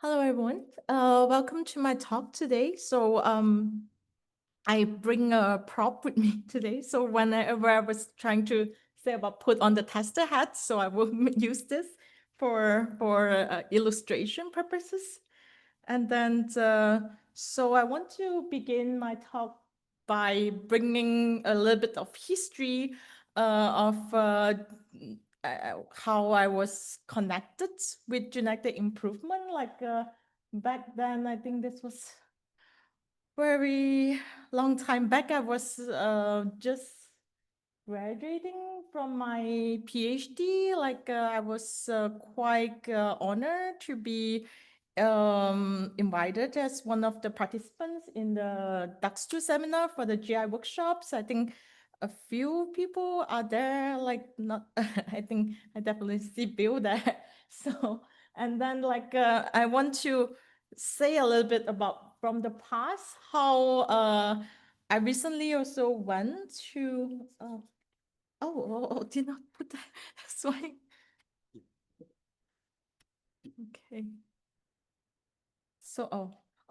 Hello, everyone. Welcome to my talk today. I bring a prop with me today. So whenever I was trying to say about put on the tester hat, so I will use this for illustration purposes. And then, so I want to begin my talk by bringing a little bit of history of how I was connected with genetic improvement. Back then, I think this was very long time back. I was just graduating from my PhD. I was quite honored to be invited as one of the participants in the DAX2 seminar for the GI workshops. I think a few people are there, like not, I think I definitely see Bill there. So, and then I want to say a little bit about from the past, how I recently also went to, did not put that, that's why. Okay.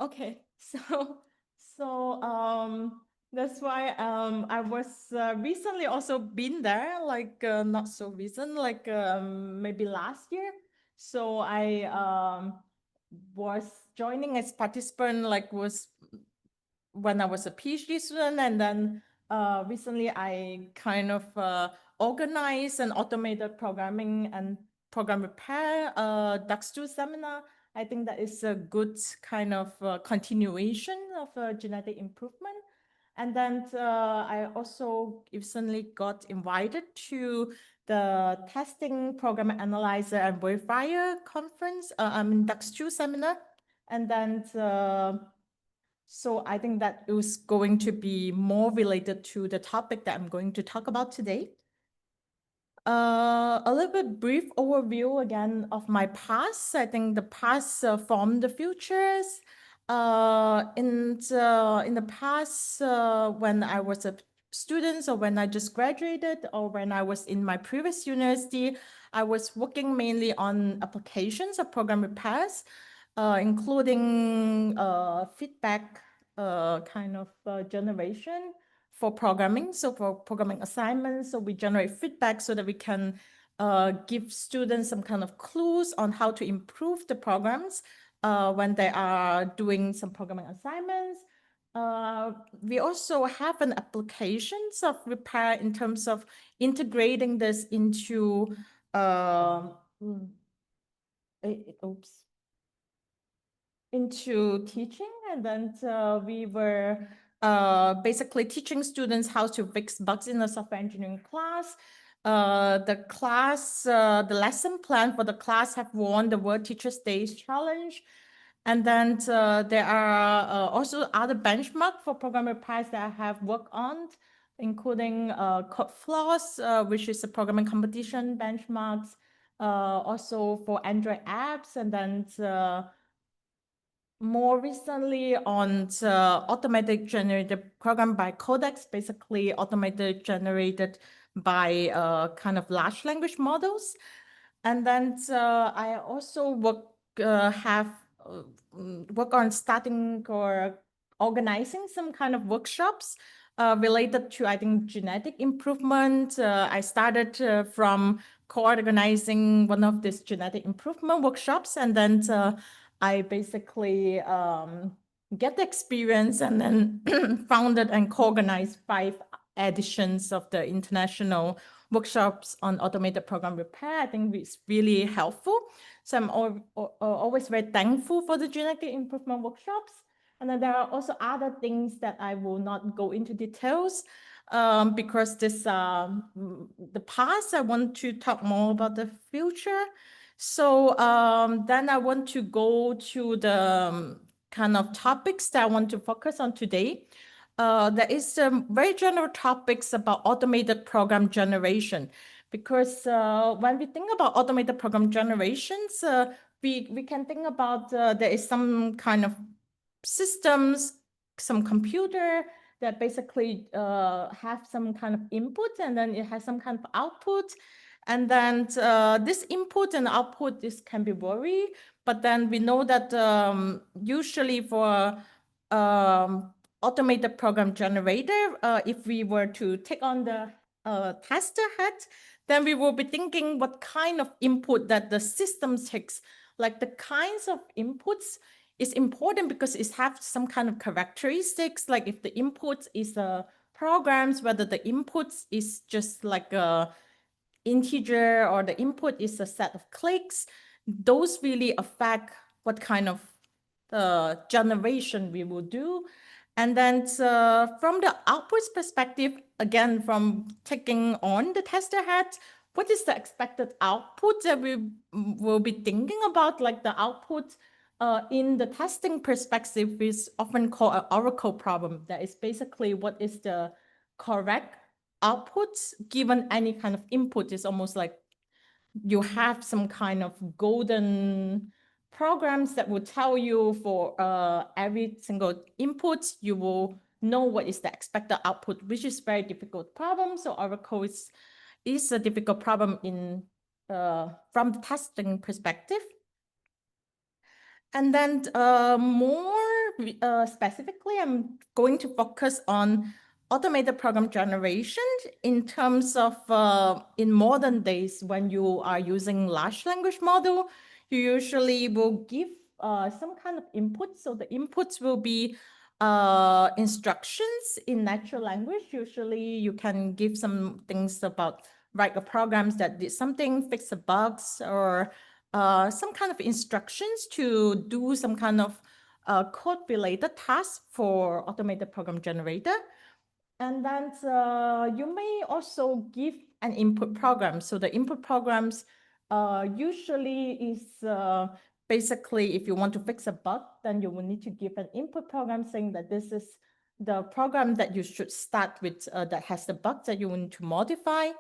Okay. That's why I was recently also been there, not so recent, maybe last year. So I was joining as participant, was when I was a PhD student, and then recently I kind of organized an automated programming and program repair DAX2 seminar. I think that is a good kind of continuation of genetic improvement. And then I also recently got invited to the Testing Program Analyzer and Verifier conference, DAX2 seminar. And then so I think that it was going to be more related to the topic that I'm going to talk about today. A little bit brief overview again of my past. I think the past formed the futures. In the past, when I was a student, or when I just graduated, or when I was in my previous university, I was working mainly on applications of program repairs, including feedback generation for programming. So for programming assignments, so we generate feedback so that we can give students some kind of clues on how to improve the programs when they are doing some programming assignments. We also have an applications of repair in terms of integrating this into oops, into teaching. And then we were basically teaching students how to fix bugs in the software engineering class. The lesson plan for the class have won the World Teachers Day Challenge. And then there are also other benchmarks for program repairs that I have worked on, including Code Floss, which is a programming competition benchmarks, also for Android apps, and then more recently on automated generated program by Codex, basically automated generated by kind of large language models. And then I also have work on starting or organizing some kind of workshops related to, I think, genetic improvement. I started from co-organizing one of these genetic improvement workshops, and then I basically get the experience and then founded and co-organized 5 editions of the international workshops on automated program repair. I think it's really helpful. So I'm always very thankful for the genetic improvement workshops. And then there are also other things that I will not go into details because the past, I want to talk more about the future. So then I want to go to the kind of topics that I want to focus on today. There is some very general topics about automated program generation, because when we think about automated program generations, we can think about there is some kind of systems, some computer that basically have some kind of input, and then it has some kind of output. And then this input and output, this can be worry, but then we know that usually for automated program generator, if we were to take on the tester hat, then we will be thinking what kind of input that the system takes, like the kinds of inputs is important because it has some kind of characteristics, like if the input is programs, whether the inputs is just like a integer or the input is a set of clicks, those really affect what kind of generation we will do. And then from the outputs perspective, again, from taking on the tester hat, what is the expected output that we will be thinking about? Like the output in the testing perspective is often called an oracle problem. That is basically what is the correct outputs given any kind of input. Is almost like you have some kind of golden programs that will tell you for every single input, you will know what is the expected output, which is very difficult problem. So Oracle is a difficult problem in from the testing perspective. And then more specifically, I'm going to focus on automated program generation in terms of in modern days, when you are using large language model, you usually will give some kind of input. So the inputs will be instructions in natural language. Usually you can give some things about write a programs that did something, fix the bugs, or some kind of instructions to do some kind of code-related task for automated program generator. And then you may also give an input program. So the input programs usually is basically, if you want to fix a bug, then you will need to give an input program saying that this is the program that you should start with that has the bug that you want to modify.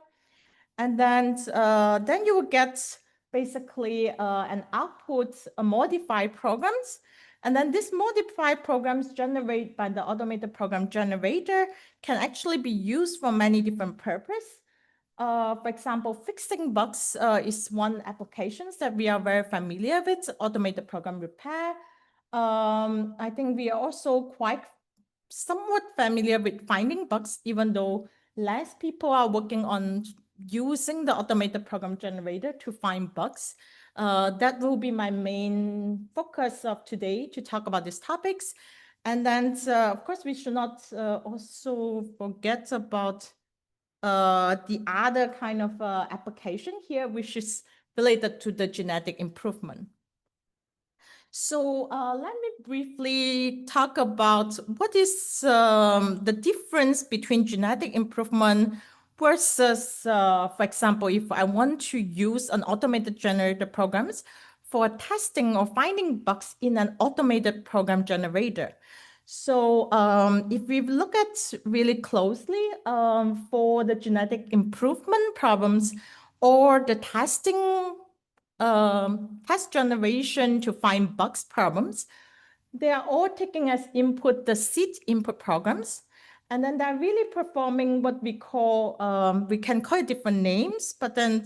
And then you will get basically an output, modified programs. And then these modified programs generated by the automated program generator can actually be used for many different purposes. For example, fixing bugs is one application that we are very familiar with, automated program repair. I think we are also quite somewhat familiar with finding bugs, even though less people are working on using the automated program generator to find bugs. That will be my main focus of today, to talk about these topics. And then, of course, we should not also forget about the other kind of application here, which is related to the genetic improvement. So let me briefly talk about what is the difference between genetic improvement versus, for example, if I want to use an automated generator programs for testing or finding bugs in an automated program generator. So if we look at really closely for the genetic improvement problems or the testing test generation to find bugs problems, they are all taking as input the seed input programs. And then they're really performing what we call, we can call it different names, but then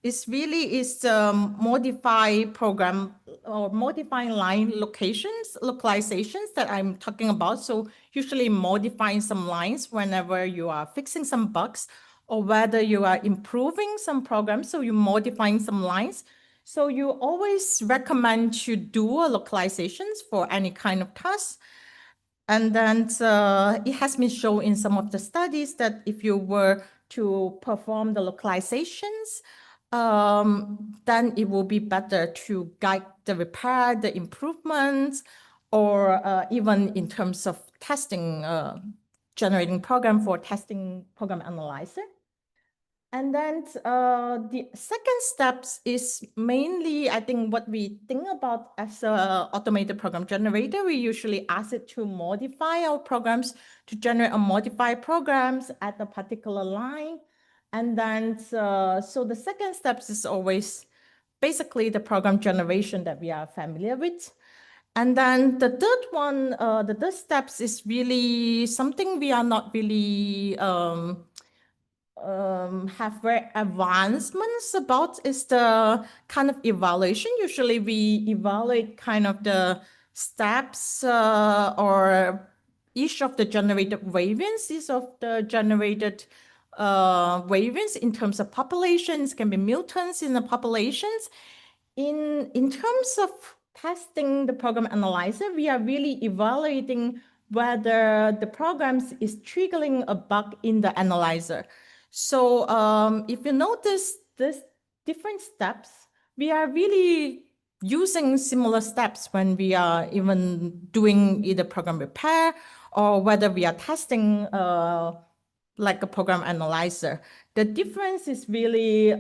it's really is modify program or modifying line localizations that I'm talking about. So usually modifying some lines whenever you are fixing some bugs, or whether you are improving some programs, so you're modifying some lines. So you always recommend to do a localizations for any kind of task. And then it has been shown in some of the studies that if you were to perform the localizations, then it will be better to guide the repair, the improvements, or even in terms of testing, generating program for testing program analyzer. And then the second steps is mainly, I think, what we think about as a automated program generator. We usually ask it to modify our programs, to generate or modify programs at a particular line. And then, so the second steps is always basically the program generation that we are familiar with. And then the third one, the third steps is really something we are not really have very advancements about is the kind of evaluation. Usually we evaluate kind of the steps or each of the generated variances of the generated variance in terms of populations, can be mutants in the populations. In terms of testing the program analyzer, we are really evaluating whether the programs is triggering a bug in the analyzer. So if you notice this different steps, we are really using similar steps when we are even doing either program repair or whether we are testing like a program analyzer. The difference is really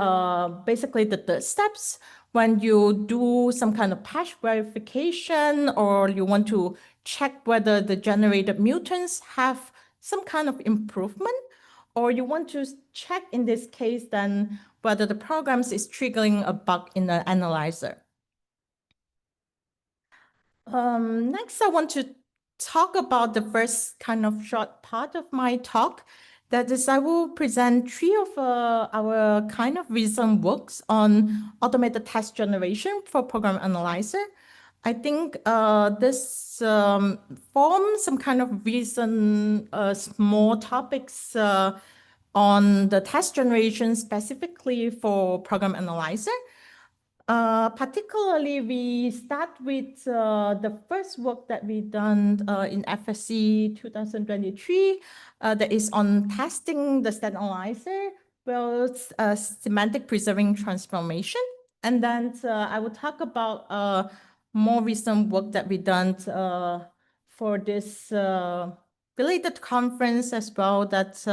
basically the steps when you do some kind of patch verification or you want to check whether the generated mutants have some kind of improvement, or you want to check in this case then whether the programs is triggering a bug in the analyzer. Next, I want to talk about the first kind of short part of my talk. That is, I will present three of our kind of recent works on automated test generation for program analyzer. I think this forms some kind of recent small topics on the test generation specifically for program analyzer. Particularly, we start with the first work that we done in FSC 2023 that is on testing the state analyzer with semantic preserving transformation. And then I will talk about more recent work that we done for this related conference as well, that's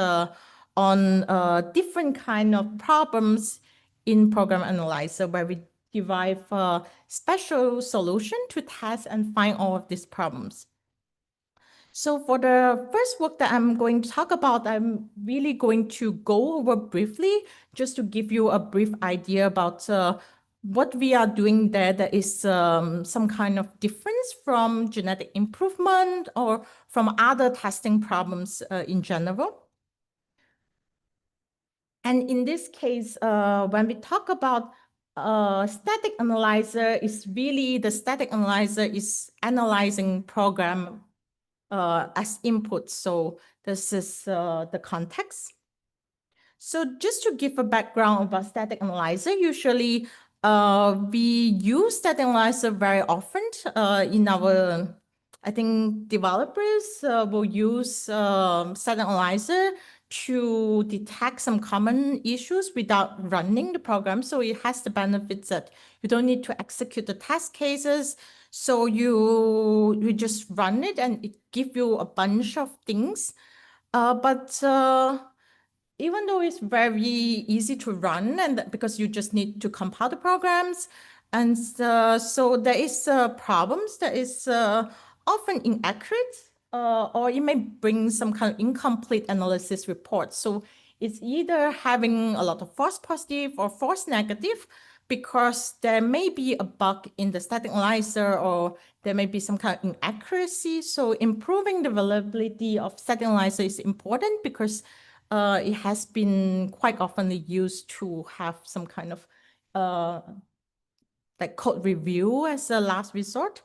on different kind of problems in program analyzer, where we derive a special solution to test and find all of these problems. So for the first work that I'm going to talk about, I'm really going to go over briefly, just to give you a brief idea about what we are doing there. That is some kind of difference from genetic improvement or from other testing problems in general. And in this case, when we talk about static analyzer, is really the static analyzer is analyzing program as input. So this is the context. So just to give a background about static analyzer, usually we use static analyzer very often in our, I think developers will use static analyzer to detect some common issues without running the program. So it has the benefits that you don't need to execute the test cases. So you just run it and it gives you a bunch of things. But even though it's very easy to run, and because you just need to compile the programs, and so there is problems that is often inaccurate, or it may bring some kind of incomplete analysis report. So it's either having a lot of false positive or false negative, because there may be a bug in the static analyzer or there may be some kind of inaccuracy. So improving the availability of static analyzer is important, because it has been quite often used to have some kind of like code review as a last resort.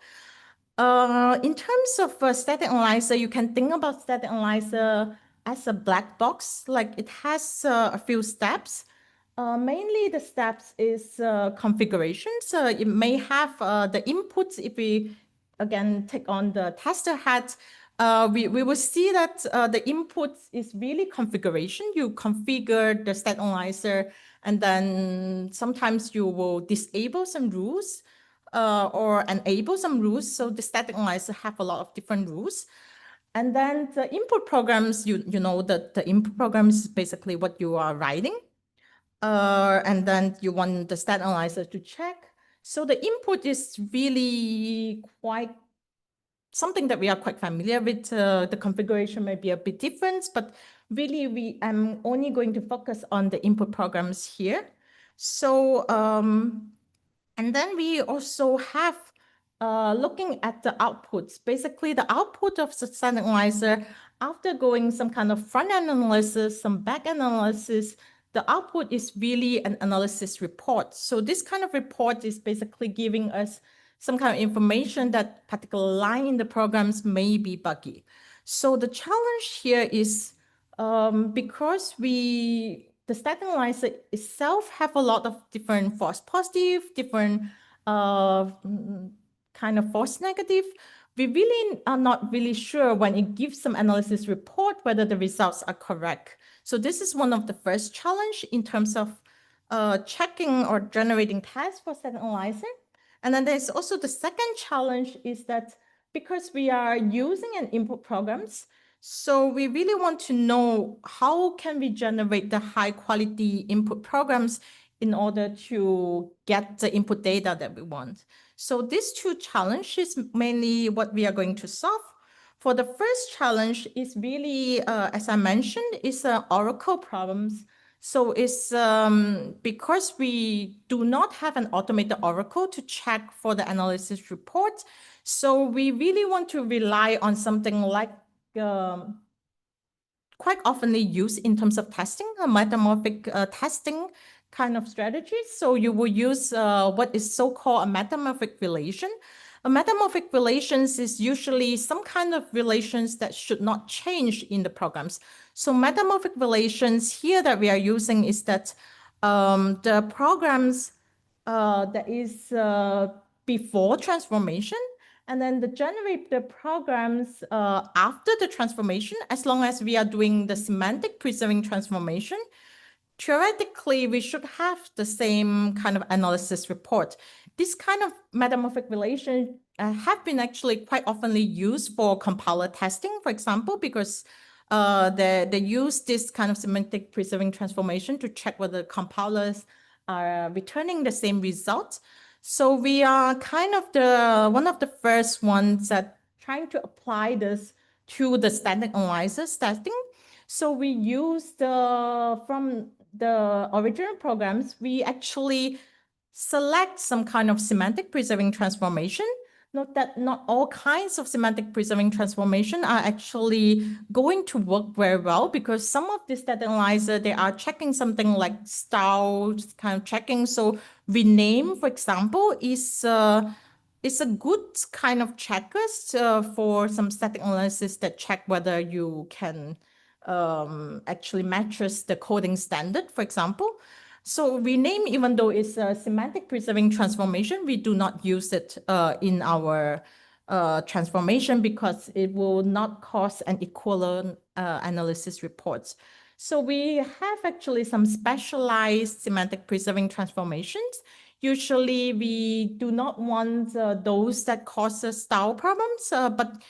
In terms of static analyzer, you can think about static analyzer as a black box. Like it has a few steps. Mainly the steps is configuration. So it may have the inputs. If we again take on the tester hat, we will see that the inputs is really configuration. You configure the state analyzer, and then sometimes you will disable some rules or enable some rules. So the static analyzer have a lot of different rules. And then the input programs, you know that the input programs is basically what you are writing. And then you want the state analyzer to check. So the input is really quite something that we are quite familiar with. The configuration may be a bit different, but really I'm only going to focus on the input programs here. So, and then we also have looking at the outputs. Basically, the output of the state analyzer after going some kind of front-end analysis, some back-end analysis, the output is really an analysis report. So this kind of report is basically giving us some kind of information that particular line in the programs may be buggy. So the challenge here is because the static analyzer itself have a lot of different false positive, different kind of false negative, we really are not really sure when it gives some analysis report whether the results are correct. So this is one of the first challenge in terms of checking or generating tests for static analyzer. And then there's also the second challenge is that because we are using an input programs, so we really want to know how can we generate the high quality input programs in order to get the input data that we want. So these two challenges mainly what we are going to solve. For the first challenge is really, as I mentioned, is Oracle problems. So it's because we do not have an automated Oracle to check for the analysis report. So we really want to rely on something like quite often used in terms of testing, a metamorphic testing kind of strategy. So you will use what is so-called a metamorphic relation. A metamorphic relations is usually some kind of relations that should not change in the programs. So metamorphic relations here that we are using is that the programs that is before transformation, and then the generate the programs after the transformation, as long as we are doing the semantic preserving transformation, theoretically, we should have the same kind of analysis report. This kind of metamorphic relation have been actually quite often used for compiler testing, for example, because they use this kind of semantic preserving transformation to check whether compilers are returning the same result. So we are kind of one of the first ones that trying to apply this to the static analysis testing. So we use from the original programs, we actually select some kind of semantic preserving transformation. Note that not all kinds of semantic preserving transformation are actually going to work very well because some of the static analyzer, they are checking something like style kind of checking. So rename, for example, is a good kind of checkers for some static analysis that check whether you can actually matches the coding standard, for example. So rename, even though it's a semantic preserving transformation, we do not use it in our transformation because it will not cause an equivalent analysis reports. So we have actually some specialized semantic preserving transformations. Usually we do not want those that causes style problems, but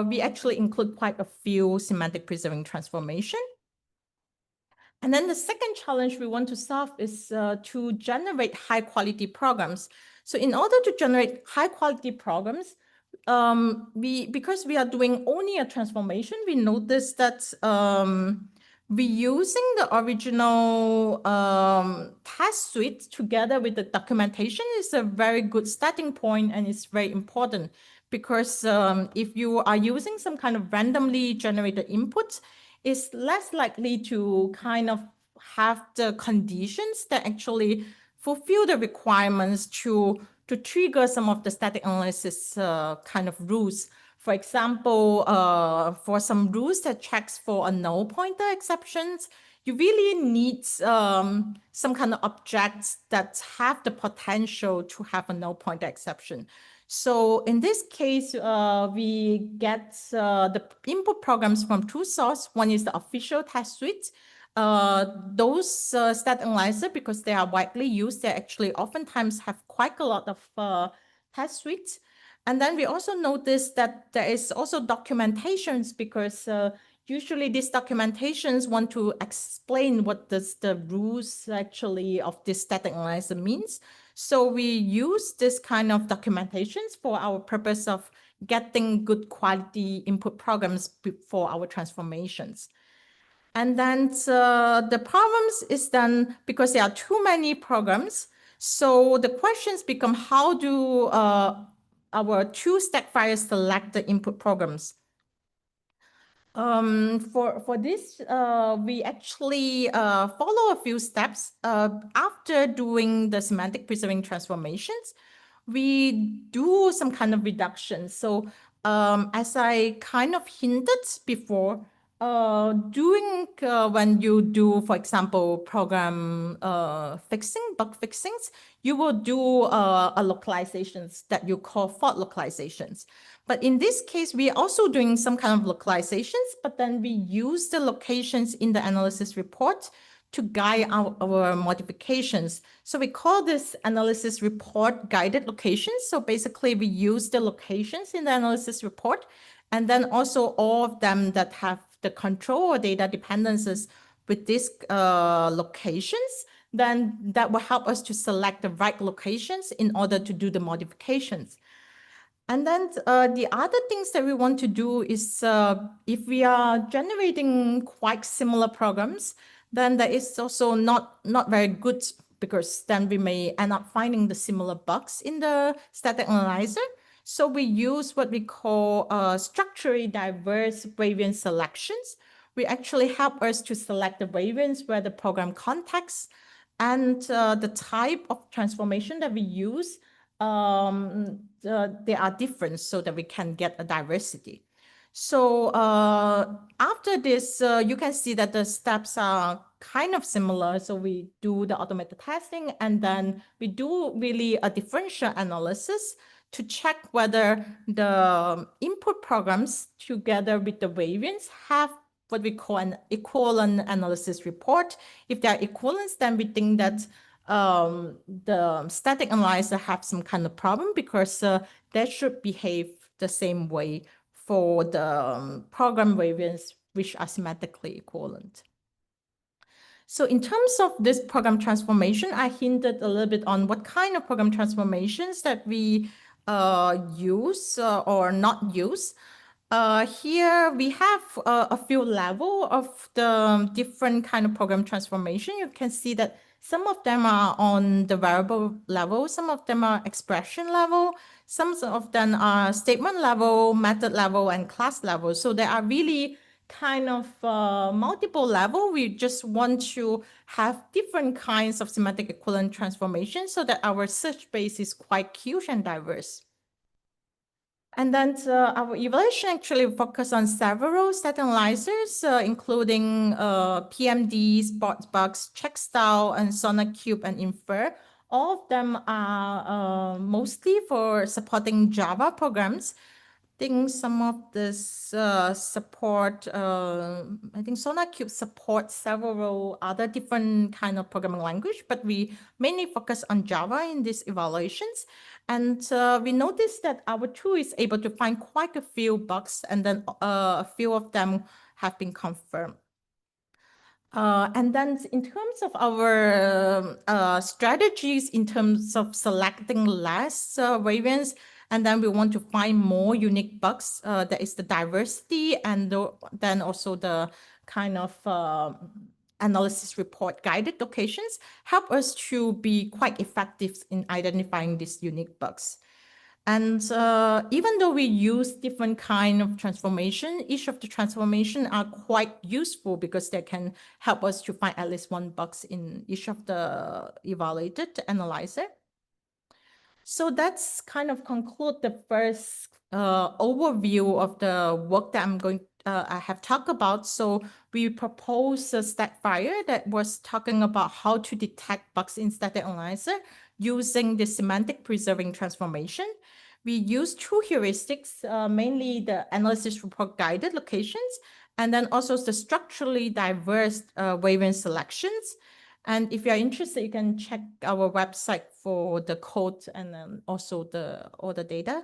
we actually include quite a few semantic preserving transformation. And then the second challenge we want to solve is to generate high quality programs. So in order to generate high quality programs, because we are doing only a transformation, we noticed that reusing the original test suite together with the documentation is a very good starting point, and it's very important because if you are using some kind of randomly generated inputs, it's less likely to kind of have the conditions that actually fulfill the requirements to trigger some of the static analysis kind of rules. For example, for some rules that checks for a null pointer exceptions, you really need some kind of objects that have the potential to have a null pointer exception. So in this case, we get the input programs from two sources. One is the official test suite. Those stat analyzer, because they are widely used, they actually oftentimes have quite a lot of test suites. And then we also notice that there is also documentations because usually these documentations want to explain what does the rules actually of this static analyzer means. So we use this kind of documentations for our purpose of getting good quality input programs for our transformations. And then the problems is then because there are too many programs. So the questions become how do our two stack files select the input programs? For this, we actually follow a few steps. After doing the semantic preserving transformations, we do some kind of reduction. So as I kind of hinted before, doing when you do, for example, program bug fixings, you will do a localizations that you call fault localizations. But in this case, we are also doing some kind of localizations, but then we use the locations in the analysis report to guide our modifications. So we call this analysis report guided locations. So basically we use the locations in the analysis report, and then also all of them that have the control or data dependencies with these locations, then that will help us to select the right locations in order to do the modifications. And then the other things that we want to do is if we are generating quite similar programs, then that is also not very good, because then we may end up finding the similar bugs in the static analyzer. So we use what we call structurally diverse variance selections. We actually help us to select the variance where the program context and the type of transformation that we use, they are different so that we can get a diversity. So after this, you can see that the steps are kind of similar. So we do the automated testing, and then we do really a differential analysis to check whether the input programs together with the variance have what we call an equivalent analysis report. If they are equivalents, then we think that the static analyzer have some kind of problem, because they should behave the same way for the program variants which are semantically equivalent. So in terms of this program transformation, I hinted a little bit on what kind of program transformations that we use or not use. Here we have a few level of the different kind of program transformation. You can see that some of them are on the variable level, some of them are expression level, some of them are statement level, method level, and class level. So there are really kind of multiple level. We just want to have different kinds of semantic equivalent transformation so that our search base is quite huge and diverse. And then our evaluation actually focus on several static analyzers, including PMD, sports bugs, check style, and SonarQube and Infer. All of them are mostly for supporting Java programs. I think some of this support, I think SonarQube supports several other different kind of programming language, but we mainly focus on Java in these evaluations. And we noticed that our tool is able to find quite a few bugs, and then a few of them have been confirmed. And then in terms of our strategies, in terms of selecting less variants, and then we want to find more unique bugs, that is the diversity, and then also the kind of analysis report guided locations help us to be quite effective in identifying these unique bugs. And even though we use different kind of transformation, each of the transformation are quite useful because they can help us to find at least one bugs in each of the evaluated analyzer. So that's kind of conclude the first overview of the work that I have talked about. So we proposed a stat fire that was talking about how to detect bugs in static analyzer using the semantic preserving transformation. We use two heuristics, mainly the analysis report guided locations, and then also the structurally diverse variance selections. And if you're interested, you can check our website for the code and then also all the data.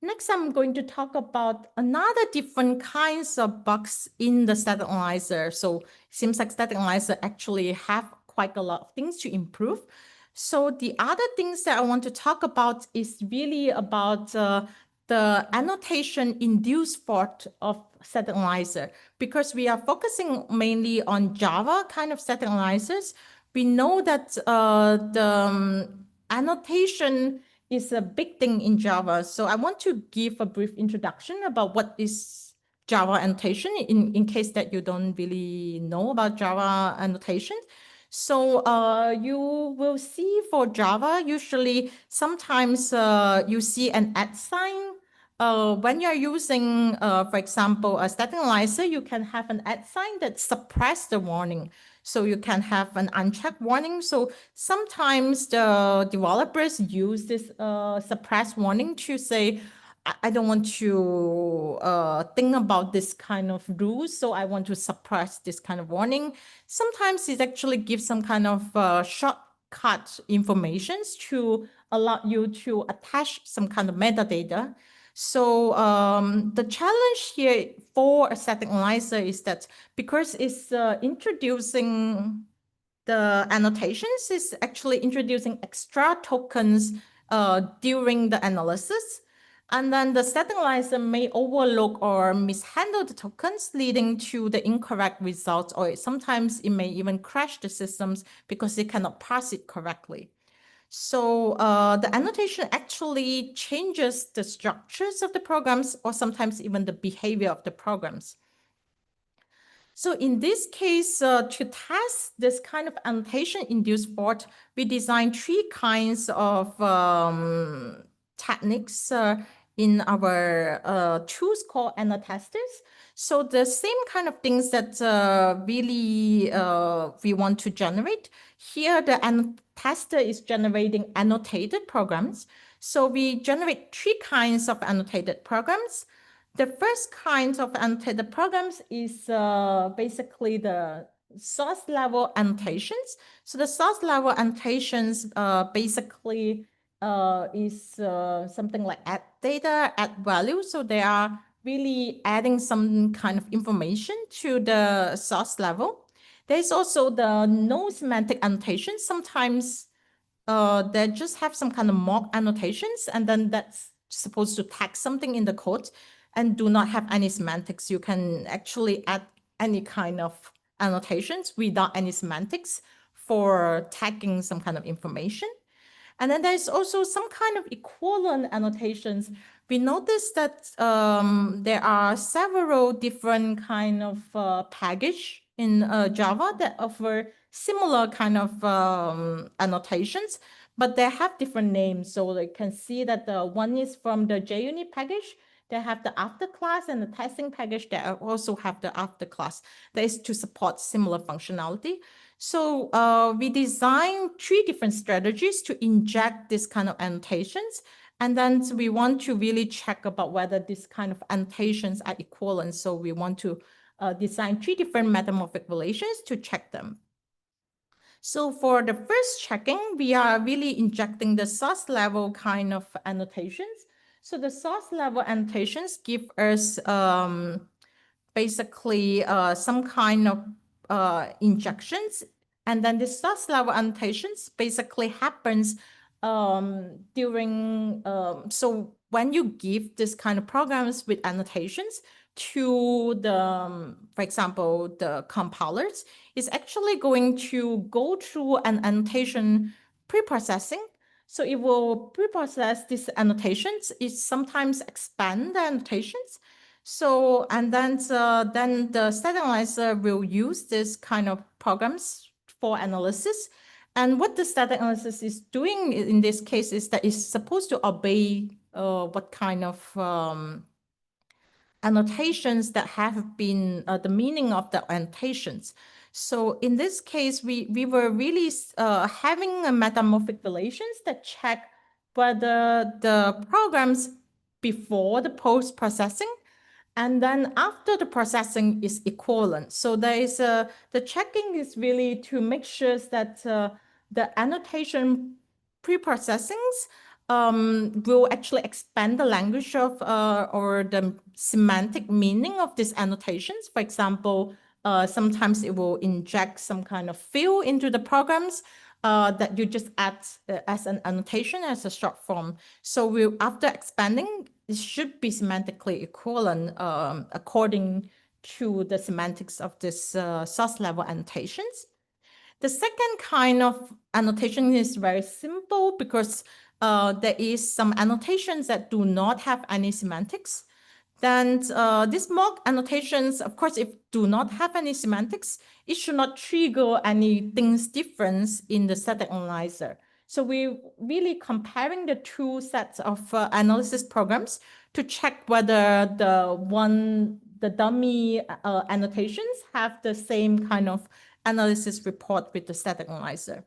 Next, I'm going to talk about another different kinds of bugs in the static analyzer. So it seems like static analyzer actually have quite a lot of things to improve. So the other things that I want to talk about is really about the annotation induced fault of static analyzer. Because we are focusing mainly on Java kind of static analyzers, we know that the annotation is a big thing in Java. So I want to give a brief introduction about what is Java annotation in case that you don't really know about Java annotation. So you will see for Java, usually sometimes you see an @ sign. When you're using, for example, a static analyzer, you can have an @ sign that suppress the warning. So you can have an unchecked warning. So sometimes the developers use this suppress warning to say, I don't want to think about this kind of rules, so I want to suppress this kind of warning. Sometimes it actually gives some kind of shortcut informations to allow you to attach some kind of metadata. So the challenge here for a static analyzer is that because it's introducing the annotations, is actually introducing extra tokens during the analysis. And then the static analyzer may overlook or mishandle the tokens, leading to the incorrect results, or sometimes it may even crash the systems because it cannot parse it correctly. So the annotation actually changes the structures of the programs, or sometimes even the behavior of the programs. So in this case, to test this kind of annotation-induced fault, we designed 3 kinds of techniques in our tools called annotesters. So the same kind of things that really we want to generate. Here, the annotester is generating annotated programs. So we generate 3 kinds of annotated programs. The first kind of annotated programs is basically the source level annotations. So the source level annotations basically is something like add data, add value. So they are really adding some kind of information to the source level. There's also the no semantic annotations. Sometimes they just have some kind of mock annotations, and then that's supposed to tag something in the code and do not have any semantics. You can actually add any kind of annotations without any semantics for tagging some kind of information. And then there's also some kind of equivalent annotations. We noticed that there are several different kind of package in Java that offer similar kind of annotations, but they have different names. So you can see that the one is from the JUnit package. They have the after class, and the testing package, they also have the after class. That is to support similar functionality. So we designed 3 different strategies to inject this kind of annotations. And then we want to really check about whether this kind of annotations are equivalent. So we want to design 3 different metamorphic relations to check them. So for the first checking, we are really injecting the source level kind of annotations. So the source level annotations give us basically some kind of injections. And then the source level annotations basically happens during, so when you give this kind of programs with annotations to the, for example, the compilers, it's actually going to go through an annotation preprocessing. So it will preprocess these annotations. It sometimes expand the annotations. So, and then the static analyzer will use this kind of programs for analysis. And what the static analysis is doing in this case is that it's supposed to obey what kind of annotations that have been the meaning of the annotations. So in this case, we were really having a metamorphic relations that check whether the programs before the post-processing and then after the processing is equivalent. So there is the checking is really to make sure that the annotation pre-processings will actually expand the language of or the semantic meaning of these annotations. For example, sometimes it will inject some kind of field into the programs that you just add as an annotation, as a short form. So after expanding, it should be semantically equivalent according to the semantics of this source level annotations. The second kind of annotation is very simple because there is some annotations that do not have any semantics. Then these mock annotations, of course, if do not have any semantics, it should not trigger any things difference in the static analyzer. So we're really comparing the two sets of analysis programs to check whether the dummy annotations have the same kind of analysis report with the static analyzer.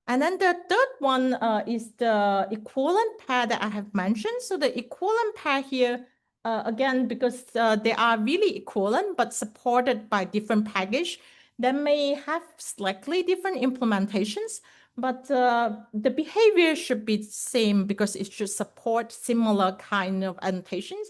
And then the third one is the equivalent pair that I have mentioned. So the equivalent pair here, again, because they are really equivalent but supported by different package, they may have slightly different implementations, but the behavior should be the same because it should support similar kind of annotations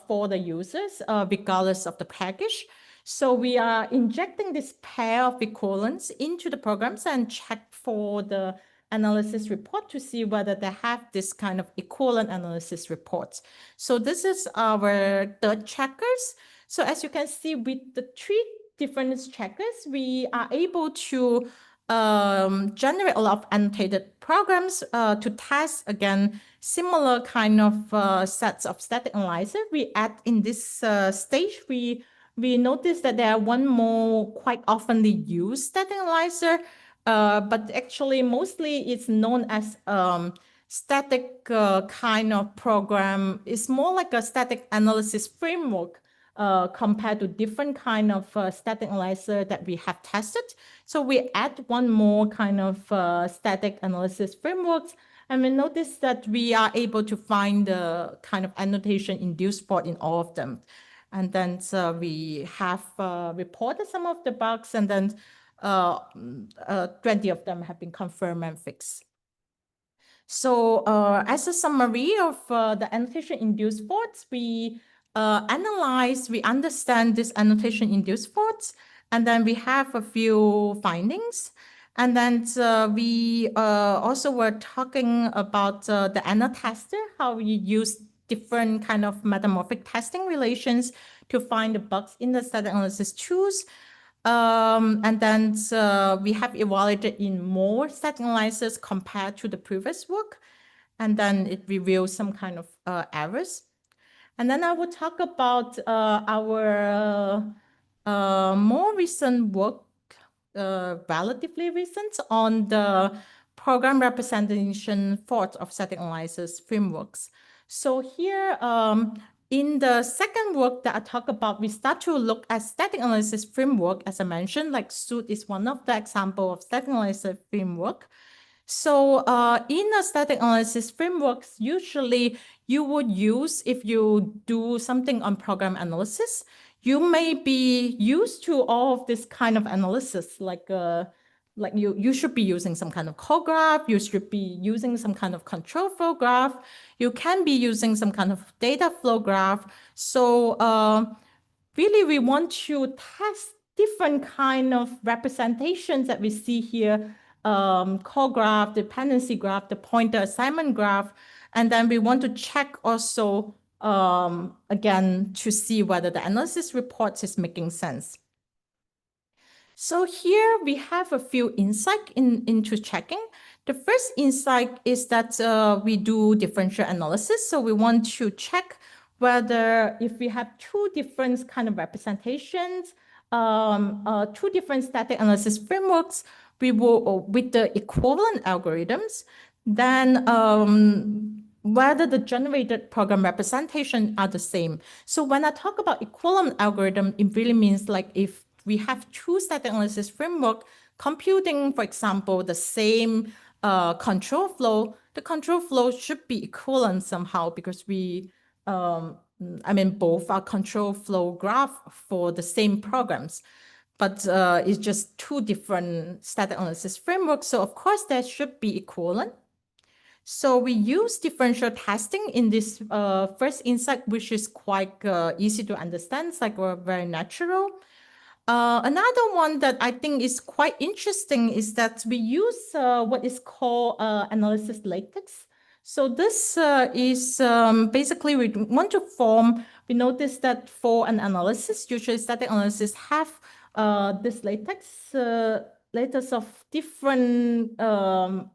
for the users, regardless of the package. So we are injecting this pair of equivalents into the programs and check for the analysis report to see whether they have this kind of equivalent analysis reports. So this is our third checkers. So as you can see with the three different checkers, we are able to generate a lot of annotated programs to test, again, similar kind of sets of static analyzer. We add in this stage, we noticed that there are one more quite oftenly used static analyzer, but actually mostly it's known as static kind of program. It's more like a static analysis framework compared to different kind of static analyzer that we have tested. So we add one more kind of static analysis frameworks, and we notice that we are able to find the kind of annotation induced fault in all of them. And then we have reported some of the bugs, and then 20 of them have been confirmed and fixed. So as a summary of the annotation-induced faults, we we understand this annotation-induced faults, and then we have a few findings. And then we also were talking about the anno-tester, how we use different kind of metamorphic testing relations to find the bugs in the static analysis tools. And then we have evaluated in more static analyzers compared to the previous work. And then it reveals some kind of errors. And then I will talk about our more recent work, relatively recent, on the program representation fault of static analysis frameworks. So here, in the second work that I talk about, we start to look at static analysis framework. As I mentioned, like Suit is one of the example of static analysis framework. So in a static analysis frameworks, usually you would use, if you do something on program analysis, you may be used to all of this kind of analysis, like you should be using some kind of code graph, you should be using some kind of control flow graph, you can be using some kind of data flow graph. So really we want to test different kind of representations that we see here, call graph, dependency graph, the pointer assignment graph, and then we want to check also, again, to see whether the analysis reports is making sense. So here we have a few insights into checking. The first insight is that we do differential analysis. So we want to check whether if we have two different kind of representations, two different static analysis frameworks, we will, with the equivalent algorithms, then whether the generated program representation are the same. So when I talk about equivalent algorithm, it really means like if we have two static analysis framework computing, for example, the same control flow, the control flow should be equivalent somehow because we, both are control flow graph for the same programs, but it's just two different static analysis frameworks. So of course, that should be equivalent. So we use differential testing in this first insight, which is quite easy to understand. It's like very natural. Another one that I think is quite interesting is that we use what is called analysis latex. So this is basically we want to form, we notice that for an analysis, usually static analysis have this latex of different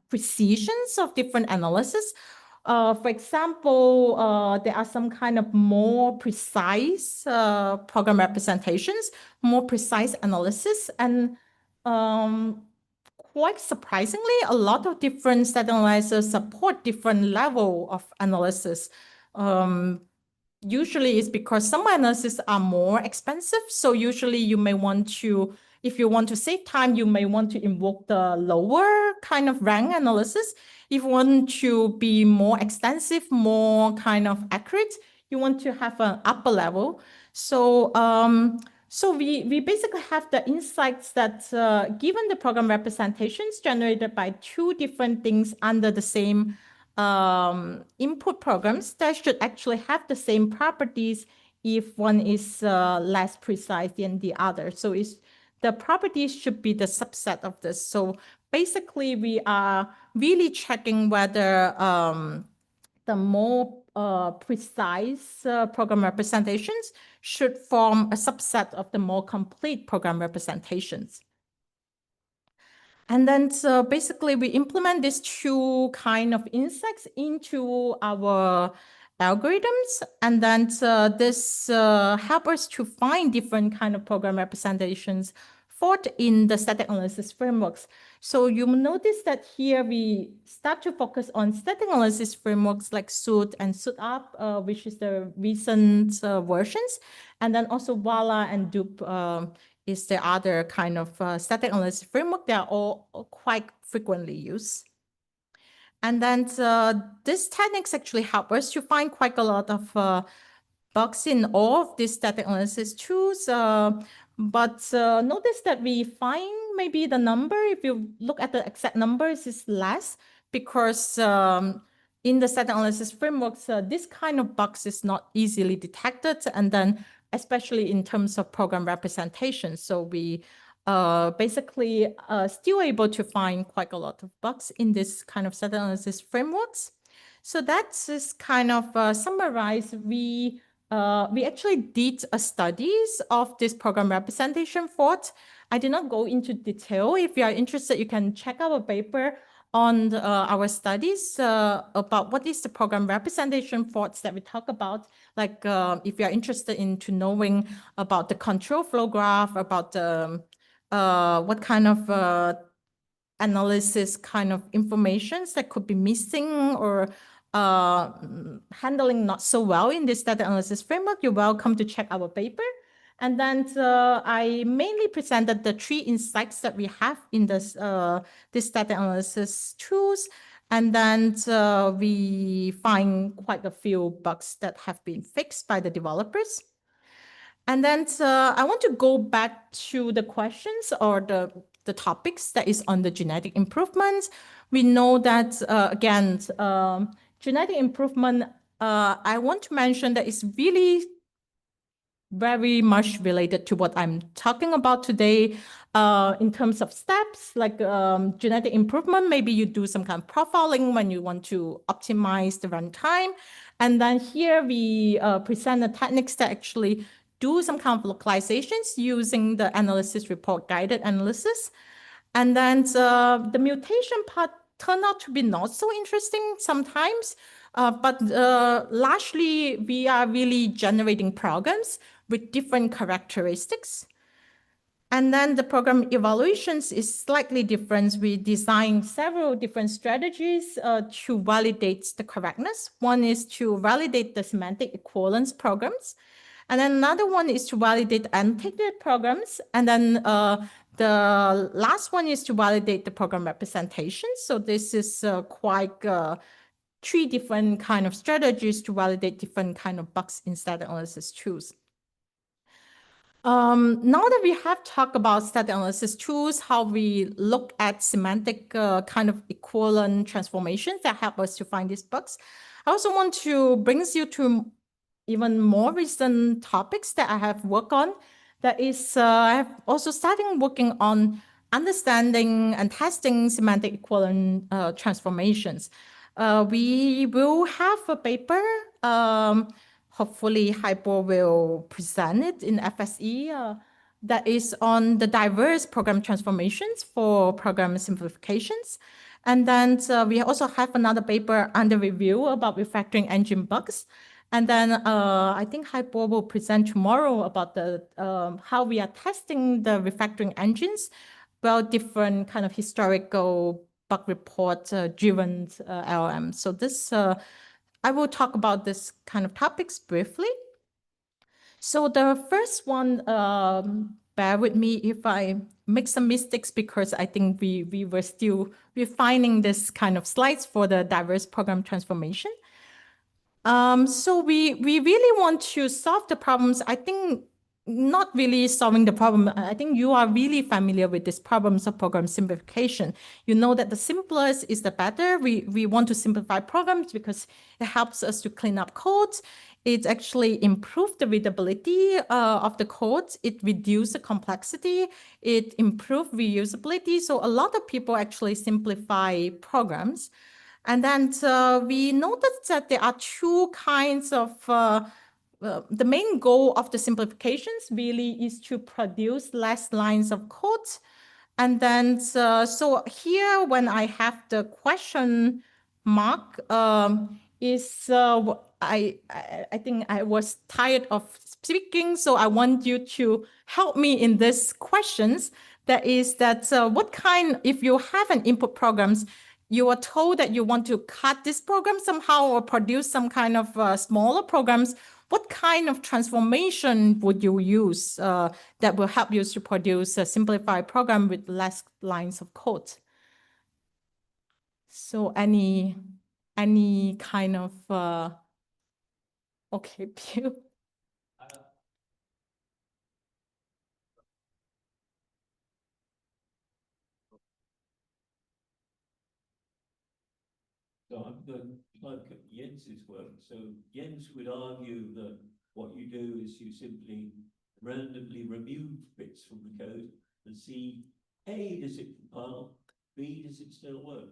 precisions of different analysis. For example, there are some kind of more precise program representations, more precise analysis, and quite surprisingly, a lot of different static analyzers support different level of analysis. Usually it's because some analyses are more expensive. So usually you may want to, if you want to save time, you may want to invoke the lower kind of rank analysis. If you want to be more extensive, more kind of accurate, you want to have an upper level. So we basically have the insights that given the program representations generated by two different things under the same input programs, that should actually have the same properties if one is less precise than the other. So the properties should be the subset of this. So basically, we are really checking whether the more precise program representations should form a subset of the more complete program representations. And then so basically we implement these two kind of insights into our algorithms. And then this help us to find different kind of program representations fought in the static analysis frameworks. So you will notice that here we start to focus on static analysis frameworks like Suit and SuitUp, which is the recent versions. And then also Voila and Dupe is the other kind of static analysis framework. They are all quite frequently used. And then these techniques actually help us to find quite a lot of bugs in all of these static analysis tools. But notice that we find maybe the number, if you look at the exact numbers, is less because in the static analysis frameworks, this kind of bugs is not easily detected. And then especially in terms of program representation. So we basically still able to find quite a lot of bugs in this kind of static analysis frameworks. So that's just kind of summarize. We actually did a studies of this program representation fault. I did not go into detail. If you are interested, you can check our paper on our studies about what is the program representation faults that we talk about. Like if you are interested into knowing about the control flow graph, about what kind of analysis kind of informations that could be missing or handling not so well in this data analysis framework, you're welcome to check our paper. And then I mainly presented the three insights that we have in this data analysis tools. And then we find quite a few bugs that have been fixed by the developers. And then I want to go back to the questions or the topics that is on the genetic improvements. We know that, again, genetic improvement, I want to mention that it's really very much related to what I'm talking about today in terms of steps, like genetic improvement. Maybe you do some kind of profiling when you want to optimize the runtime. And then here we present the techniques that actually do some kind of localizations using the analysis report guided analysis. And then the mutation part turned out to be not so interesting sometimes, but largely we are really generating programs with different characteristics. And then the program evaluations is slightly different. We design several different strategies to validate the correctness. One is to validate the semantic equivalence programs. And then another one is to validate annotated programs. And then the last one is to validate the program representation. So this is quite three different kind of strategies to validate different kind of bugs in static analysis tools. Now that we have talked about static analysis tools, how we look at semantic kind of equivalent transformations that help us to find these bugs, I also want to bring you to even more recent topics that I have worked on. That is, I have also started working on understanding and testing semantic equivalent transformations. We will have a paper, hopefully Hypo will present it in FSE, that is on the diverse program transformations for program simplifications. And then we also have another paper under review about refactoring engine bugs. And then I think Hwei will present tomorrow about the how we are testing the refactoring engines, well, different kind of historical bug report driven LLM. So this, I will talk about this kind of topics briefly. So the first one, bear with me if I make some mistakes because I think we were still refining this kind of slides for the diverse program transformation. So we really want to solve the problems. I think not really solving the problem. I think you are really familiar with these problems of program simplification. You know that the simplest is the better. We want to simplify programs because it helps us to clean up codes. It actually improves the readability of the codes. It reduces the complexity. It improves reusability. So a lot of people actually simplify programs. And then we noticed that there are two kinds of, the main goal of the simplifications really is to produce less lines of code. And then, so here when I have the question mark, I think I was tired of speaking, so I want you to help me in these questions. That is that what kind, if you have an input programs, you are told that you want to cut this program somehow or produce some kind of smaller programs, what kind of transformation would you use that will help you to produce a simplified program with less lines of code? So any kind of, okay, Pew. So I'm going to look at Jens's work. So Jens would argue that what you do is you simply randomly remove bits from the code and see, A, does it compile? B, does it still work?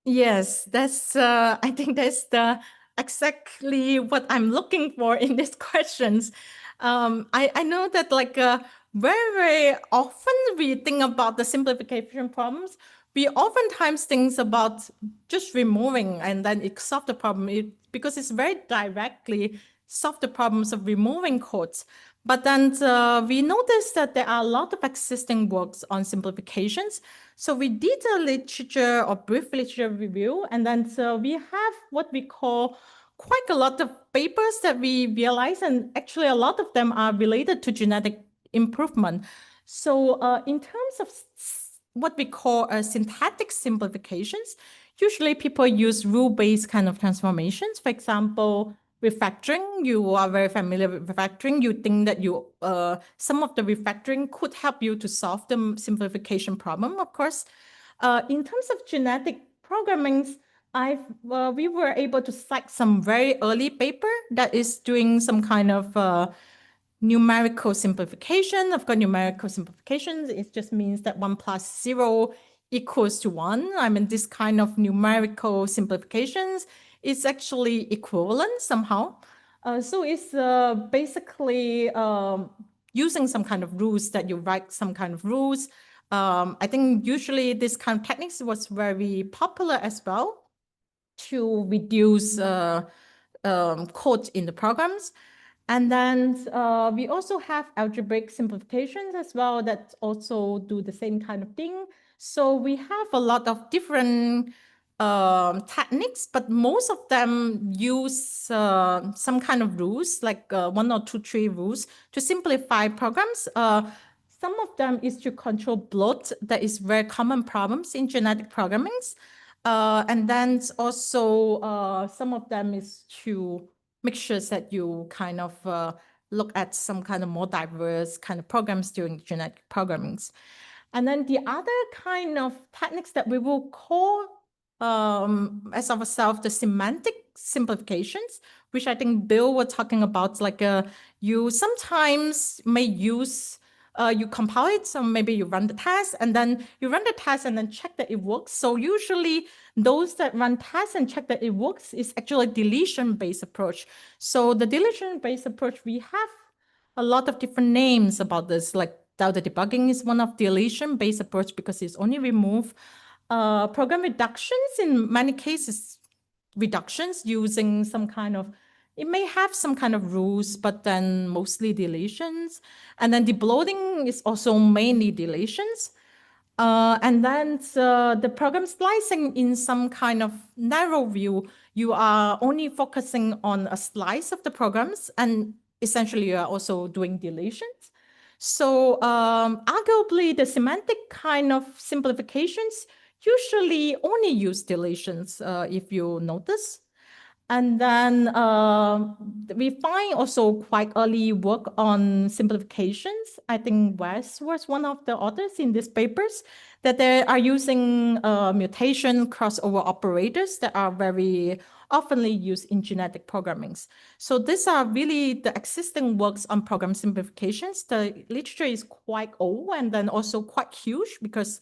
Yes, that's, I think that's the exactly what I'm looking for in these questions. I know that like very, very often we think about the simplification problems. We oftentimes think about just removing and then it solve the problem because it's very directly solve the problems of removing codes. But then we noticed that there are a lot of existing works on simplifications. So we did a literature or brief literature review, and then so we have what we call quite a lot of papers that we realize, and actually a lot of them are related to genetic improvement. So in terms of what we call syntactic simplifications, usually people use rule-based kind of transformations. For example, refactoring, you are very familiar with refactoring. You think that you some of the refactoring could help you to solve the simplification problem, of course. In terms of genetic programming, we were able to cite some very early paper that is doing some kind of numerical simplification. Of course, numerical simplification, it just means that 1 plus 0 equals to 1. I mean, this kind of numerical simplifications is actually equivalent somehow. So it's basically using some kind of rules that you write some kind of rules. I think usually this kind of techniques was very popular as well to reduce code in the programs. And then we also have algebraic simplifications as well that also do the same kind of thing. So we have a lot of different techniques, but most of them use some kind of rules, like 1 or 2, 3 rules to simplify programs. Some of them is to control bloat. That is very common problems in genetic programming. And then also some of them is to make sure that you kind of look at some kind of more diverse kind of programs during genetic programming. And then the other kind of techniques that we will call as of ourselves the semantic simplifications, which I think Bill was talking about, like you sometimes may use you compile it, so maybe you run the test and then check that it works. So usually those that run tests and check that it works is actually a deletion-based approach. So the deletion-based approach, we have a lot of different names about this, like delta debugging is one of deletion-based approach because it's only remove program reductions, in many cases, reductions using some kind of, it may have some kind of rules, but then mostly deletions. And then debloating is also mainly deletions. And then the program slicing, in some kind of narrow view, you are only focusing on a slice of the programs, and essentially you are also doing deletions. So arguably, the semantic kind of simplifications usually only use deletions, if you notice. And then we find also quite early work on simplifications. I think Wes was one of the authors in these papers, that they are using mutation crossover operators that are very oftenly used in genetic programmings. So these are really the existing works on program simplifications. The literature is quite old and then also quite huge, because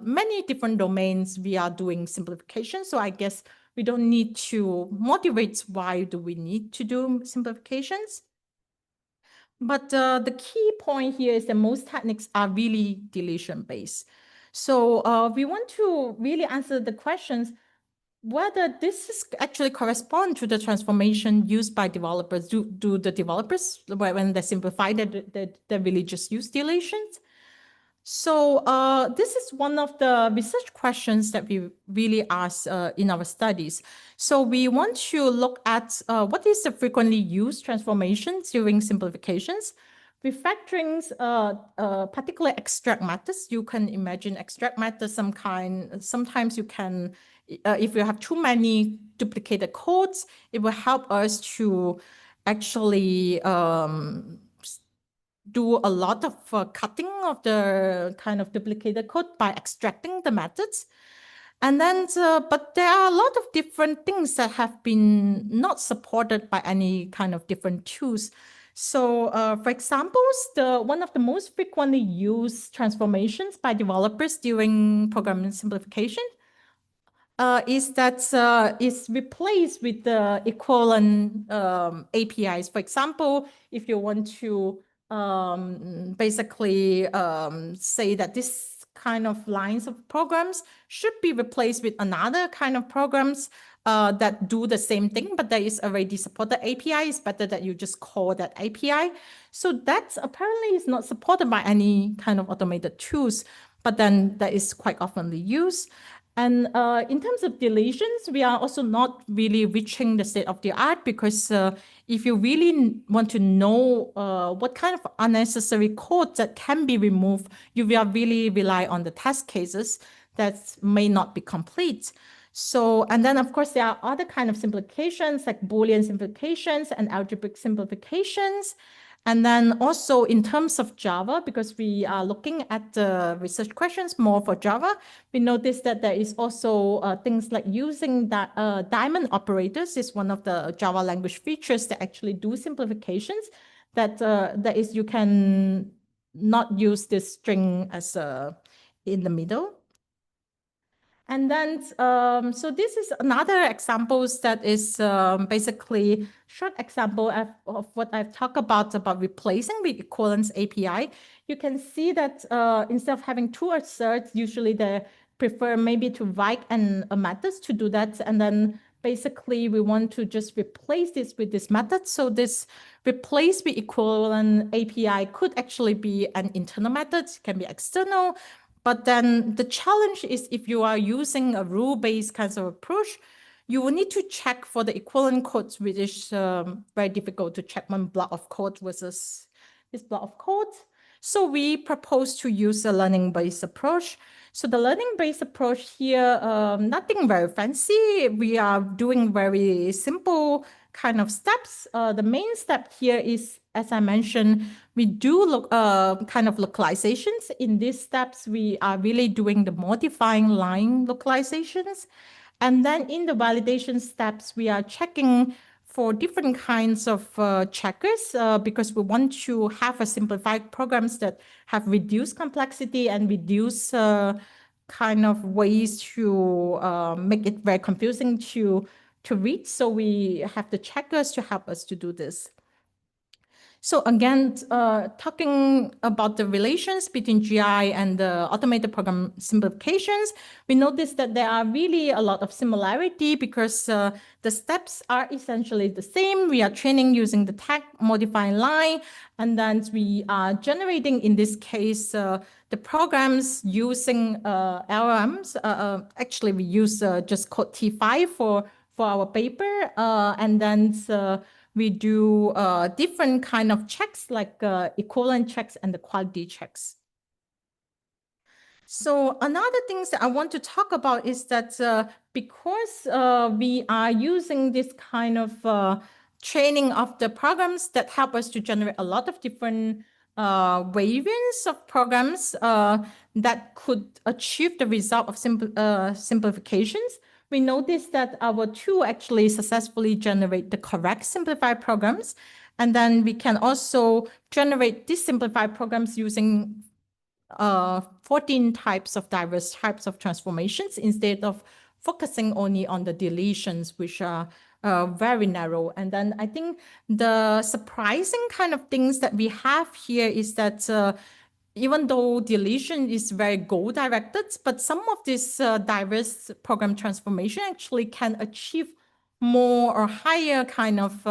many different domains we are doing simplification. So I guess we don't need to motivate why do we need to do simplifications. But the key point here is that most techniques are really deletion based. So we want to really answer the questions whether this is actually correspond to the transformation used by developers. Do the developers, when they simplify, that they really just use deletions? So this is one of the research questions that we really ask in our studies. So we want to look at what is the frequently used transformations during simplifications. Refactorings, particularly extract methods. You can imagine extract methods, sometimes you can, if you have too many duplicated codes, it will help us to actually do a lot of cutting of the kind of duplicated code by extracting the methods. And then, but there are a lot of different things that have been not supported by any kind of different tools. So for example, one of the most frequently used transformations by developers during programming simplification is that is replaced with the equivalent APIs. For example, if you want to basically say that this kind of lines of programs should be replaced with another kind of programs that do the same thing, but there is already supported API, it's better that you just call that API. So that apparently is not supported by any kind of automated tools, but then that is quite oftenly used. And in terms of deletions, we are also not really reaching the state of the art, because if you really want to know what kind of unnecessary code that can be removed, you will really rely on the test cases that may not be complete. So, and then of course, there are other kind of simplifications like Boolean simplifications and algebraic simplifications. And then also in terms of Java, because we are looking at the research questions more for Java, we noticed that there is also things like using that diamond operators is one of the Java language features that actually do simplifications. That is, you can not use this string as in the middle. And then, so this is another examples that is basically short example of what I've talked about replacing with equivalence API. You can see that instead of having two asserts, usually they prefer maybe to write a methods to do that. And then basically we want to just replace this with this method. So this replace with equivalent API could actually be an internal method, can be external. But then the challenge is if you are using a rule-based kind of approach, you will need to check for the equivalent codes, which is very difficult to check one block of code versus this block of code. So we propose to use a learning-based approach. So the learning-based approach here, nothing very fancy. We are doing very simple kind of steps. The main step here is, as I mentioned, we do look kind of localizations. In these steps, we are really doing the modifying line localizations. And then in the validation steps, we are checking for different kinds of checkers because we want to have a simplified programs that have reduced complexity and reduce kind of ways to make it very confusing to read. So we have the checkers to help us to do this. So again, talking about the relations between GI and the automated program simplifications, we notice that there are really a lot of similarity because the steps are essentially the same. We are training using the tag modifying line, and then we are generating, in this case, the programs using LLMs. Actually, we use just code T5 for our paper, and then we do different kind of checks like equivalent checks and the quality checks. So another things that I want to talk about is that because we are using this kind of training of the programs that help us to generate a lot of different variants of programs that could achieve the result of simplifications, we noticed that our tool actually successfully generate the correct simplified programs. And then we can also generate these simplified programs using 14 types of diverse types of transformations instead of focusing only on the deletions, which are very narrow. And then I think the surprising kind of things that we have here is that even though deletion is very goal-directed, but some of this diverse program transformation actually can achieve more or higher kind of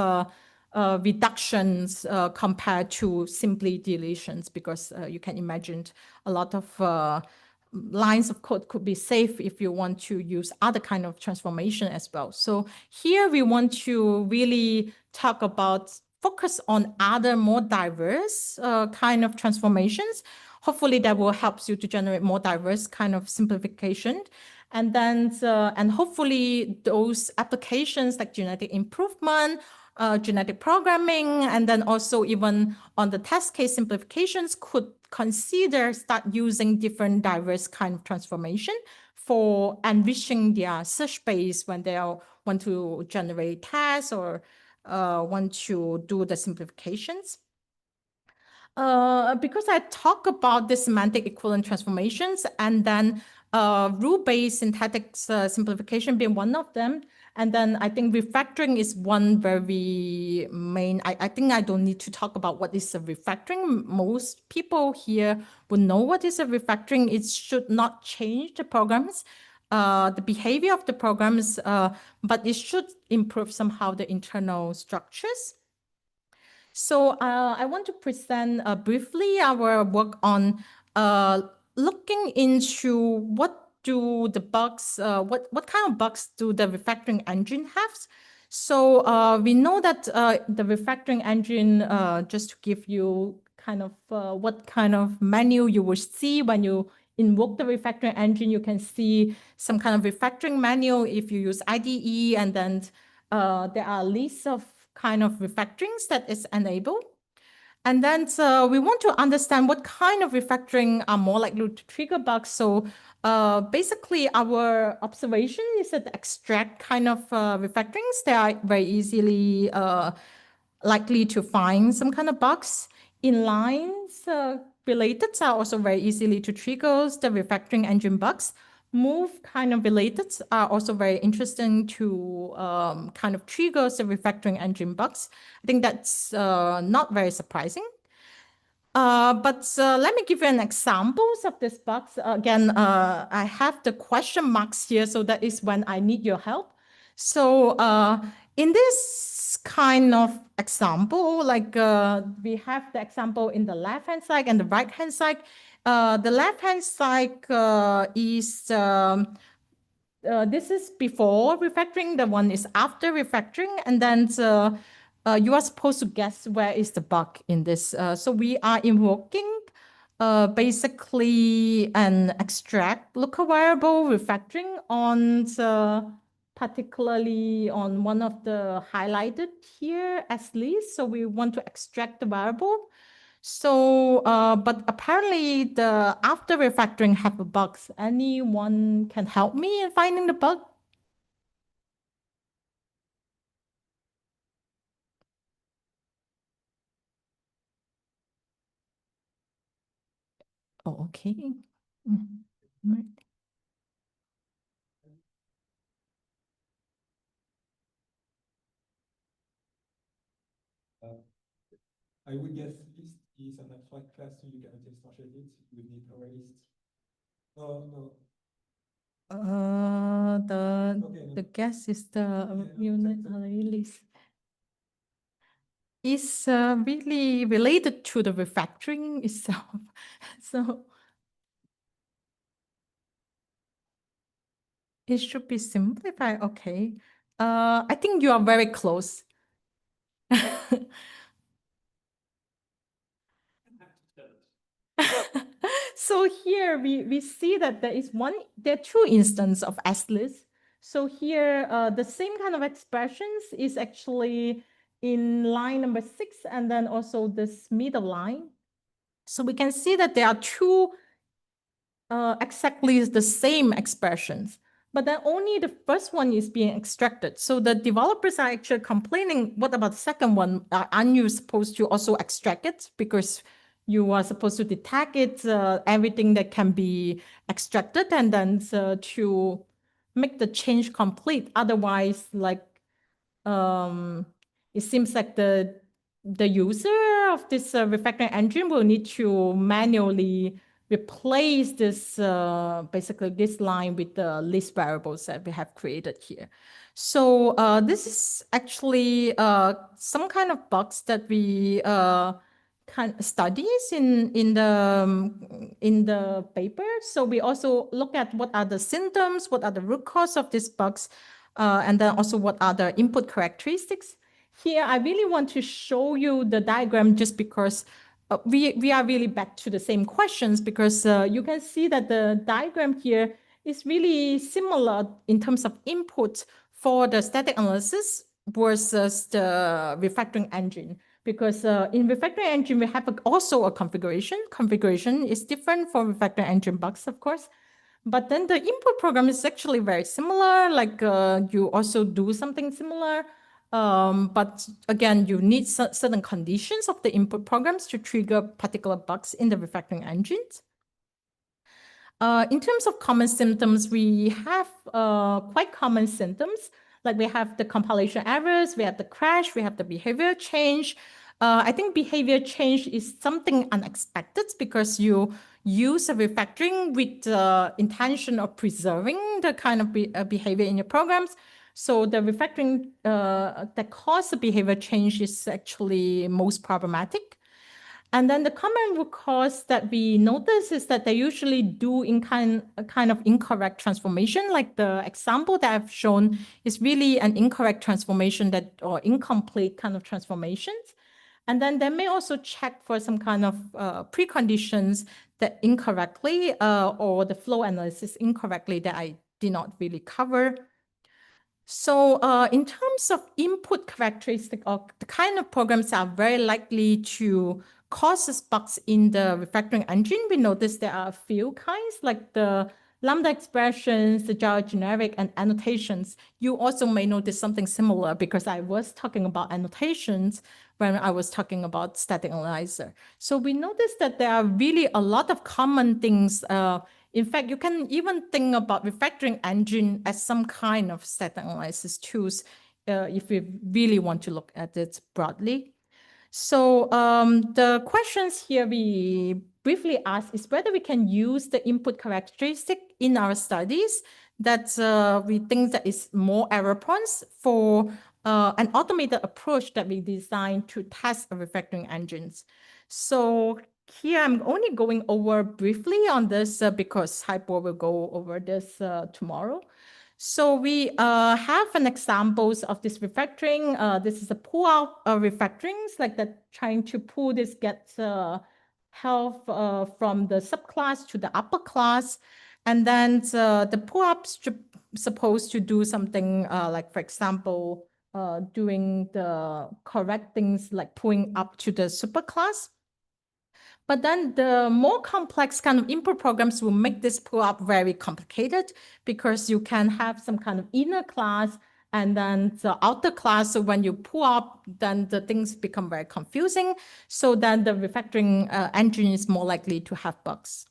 reductions compared to simply deletions, because you can imagine a lot of lines of code could be safe if you want to use other kind of transformation as well. So here we want to really talk about focus on other more diverse kind of transformations. Hopefully that will help you to generate more diverse kind of simplification. And then, and hopefully those applications like genetic improvement, genetic programming, and then also even on the test case simplifications could consider start using different diverse kind of transformation for enriching their search space when they want to generate tests or want to do the simplifications. Because I talk about the semantic equivalent transformations and then rule-based syntactic simplification being one of them. And then I think refactoring is one very main. I think I don't need to talk about what is a refactoring. Most people here will know what is a refactoring. It should not change the programs, the behavior of the programs, but it should improve somehow the internal structures. So I want to present briefly our work on looking into what do the bugs, what kind of bugs do the refactoring engine have? So we know that the refactoring engine, just to give you kind of what kind of menu you will see when you invoke the refactoring engine, you can see some kind of refactoring menu if you use IDE, and then there are lists of kind of refactorings that is enabled. And then we want to understand what kind of refactoring are more likely to trigger bugs. So basically our observation is that the extract kind of refactorings, they are very easily likely to find some kind of bugs. Inlines related are also very easily to trigger the refactoring engine bugs. Move kind of related are also very interesting to kind of trigger the refactoring engine bugs. I think that's not very surprising. But let me give you an examples of these bugs. Again, I have the question marks here, so that is when I need your help. So in this kind of example, like we have the example in the left-hand side and the right-hand side. The left-hand side is this is before refactoring, the one is after refactoring, and then you are supposed to guess where is the bug in this. So we are invoking basically an extract local variable refactoring on particularly on one of the highlighted here as least. So we want to extract the variable. So, but apparently the after refactoring have a bugs. Anyone can help me in finding the bug? Oh, okay. Mhm. Right. I would guess list is an abstract class, so you cannot instantiate it. You would need array list. No, no. The guess is the unit array list. Is really related to the refactoring itself. So it should be simplified. Okay. I think you are very close. So here we see that there are two instances of S-list. So here the same kind of expressions is actually in line number 6 and then also this middle line. So we can see that there are two exactly the same expressions, but then only the first one is being extracted. So the developers are actually complaining, what about the second one? Aren't you supposed to also extract it? Because you are supposed to detect it, everything that can be extracted, and then to make the change complete. Otherwise, like it seems like the user of this refactoring engine will need to manually replace this basically this line with the list variables that we have created here. So this is actually some kind of bugs that we kind studies in the paper. So we also look at what are the symptoms, what are the root cause of these bugs, and then also what are the input characteristics. Here, I really want to show you the diagram just because we are really back to the same questions, because you can see that the diagram here is really similar in terms of input for the static analysis versus the refactoring engine. Because in refactoring engine, we have also a configuration. Configuration is different for refactoring engine bugs, of course. But then the input program is actually very similar, like you also do something similar. But again, you need certain conditions of the input programs to trigger particular bugs in the refactoring engines. In terms of common symptoms, we have quite common symptoms. Like we have the compilation errors, we have the crash, we have the behavior change. I think behavior change is something unexpected because you use a refactoring with the intention of preserving the kind of behavior in your programs. So the refactoring that causes the behavior change is actually most problematic. And then the common root cause that we notice is that they usually do in kind of incorrect transformation. Like the example that I've shown is really an incorrect transformation or incomplete kind of transformations. And then they may also check for some kind of preconditions that incorrectly or the flow analysis incorrectly that I did not really cover. So in terms of input characteristic of the kind of programs that are very likely to cause bugs in the refactoring engine, we notice there are a few kinds, like the lambda expressions, the Java generic, and annotations. You also may notice something similar because I was talking about annotations when I was talking about static analyzer. So we noticed that there are really a lot of common things. In fact, you can even think about refactoring engine as some kind of static analysis tools if we really want to look at it broadly. So the questions here we briefly ask is whether we can use the input characteristic in our studies that we think that is more error prone for an automated approach that we designed to test refactoring engines. So here I'm only going over briefly on this because Hypo will go over this tomorrow. So we have an examples of this refactoring. This is a pull out refactorings, like that trying to pull this get health from the subclass to the upper class. And then the pull ups supposed to do something like, for example, doing the correct things like pulling up to the superclass. But then the more complex kind of input programs will make this pull up very complicated because you can have some kind of inner class and then the outer class. So when you pull up, then the things become very confusing. So then the refactoring engine is more likely to have bugs.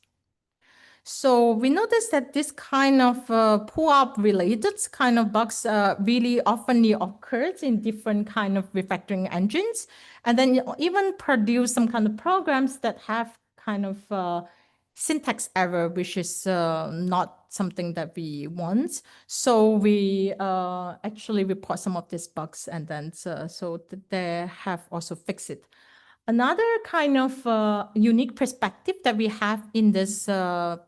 So we noticed that this kind of pull-up related kind of bugs really often occurs in different kind of refactoring engines, and then even produce some kind of programs that have kind of syntax error, which is not something that we want. So we actually report some of these bugs, and then they have also fixed it. Another kind of unique perspective that we have in this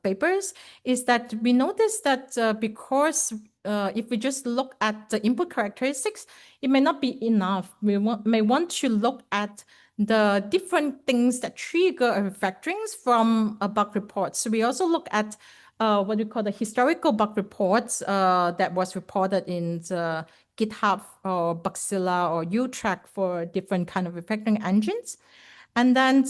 papers is that we notice that because if we just look at the input characteristics, it may not be enough. We may want to look at the different things that trigger a refactorings from a bug report. So we also look at what we call the historical bug reports that was reported in the GitHub or Bugzilla or Utrack for different kind of refactoring engines. And then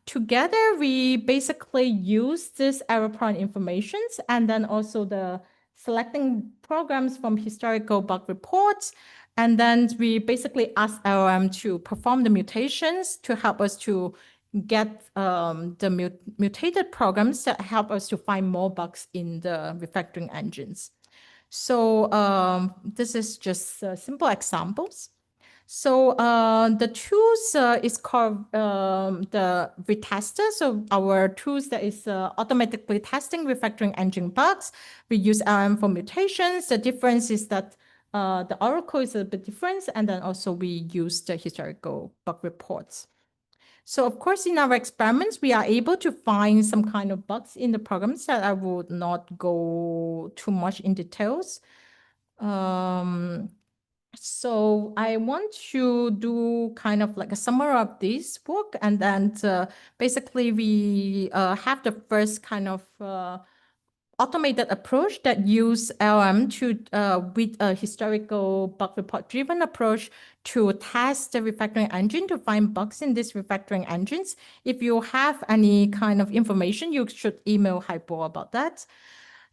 together, we basically use this error-prone informations and then also the selecting programs from historical bug reports. And then we basically ask LLM to perform the mutations to help us to get the mutated programs that help us to find more bugs in the refactoring engines. So this is just simple examples. So the tools is called the retester. So our tools that is automatically testing refactoring engine bugs. We use LM for mutations. The difference is that the Oracle is a bit different, and then also we use the historical bug reports. So of course, in our experiments, we are able to find some kind of bugs in the programs that I would not go too much in details. So I want to do kind of like a summary of this book, and then basically we have the first kind of automated approach that use LM to with a historical bug report driven approach to test the refactoring engine to find bugs in these refactoring engines. If you have any kind of information, you should email Hypo about that.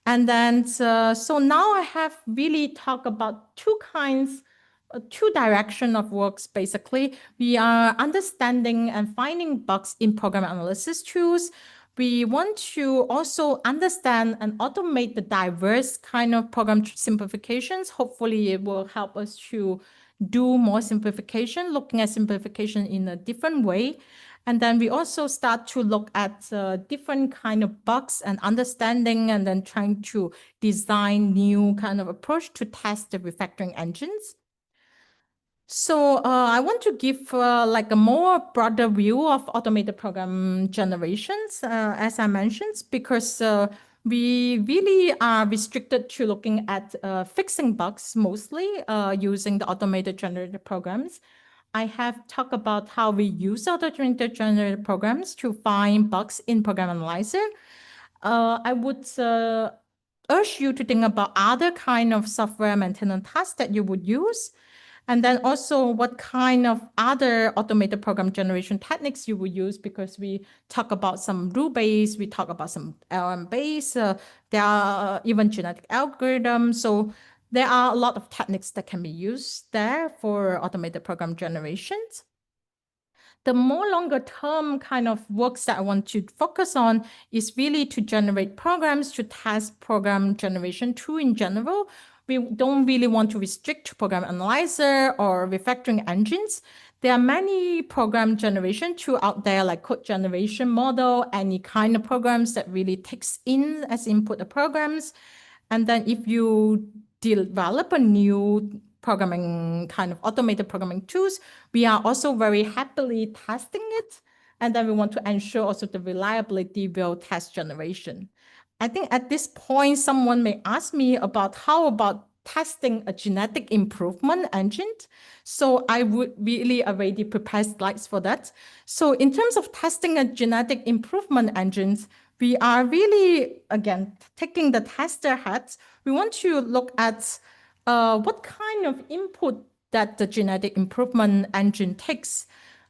And then so now I have really talked about two direction of works. Basically, we are understanding and finding bugs in program analysis tools. We want to also understand and automate the diverse kind of program simplifications. Hopefully, it will help us to do more simplification, looking at simplification in a different way. And then we also start to look at different kind of bugs and understanding, and then trying to design new kind of approach to test the refactoring engines. So I want to give like a more broader view of automated program generations, as I mentioned, because we really are restricted to looking at fixing bugs mostly using the automated generated programs. I have talked about how we use automated generated programs to find bugs in Program Analyzer. I would urge you to think about other kind of software maintenance tasks that you would use. And then also what kind of other automated program generation techniques you will use, because we talk about some rule-based, we talk about some LM-based, there are even genetic algorithms. So there are a lot of techniques that can be used there for automated program generations. The more longer term kind of works that I want to focus on is really to generate programs to test program generation tool in general. We don't really want to restrict to program analyzer or refactoring engines. There are many program generation tools out there, like code generation model, any kind of programs that really takes in as input the programs. And then if you develop a new programming kind of automated programming tools, we are also very happily testing it. And then we want to ensure also the reliability will test generation. I think at this point, someone may ask me about how about testing a genetic improvement engine. So I would really already prepare slides for that. So in terms of testing a genetic improvement engines, we are really, again, taking the tester hat. We want to look at what kind of input that the genetic improvement engine takes.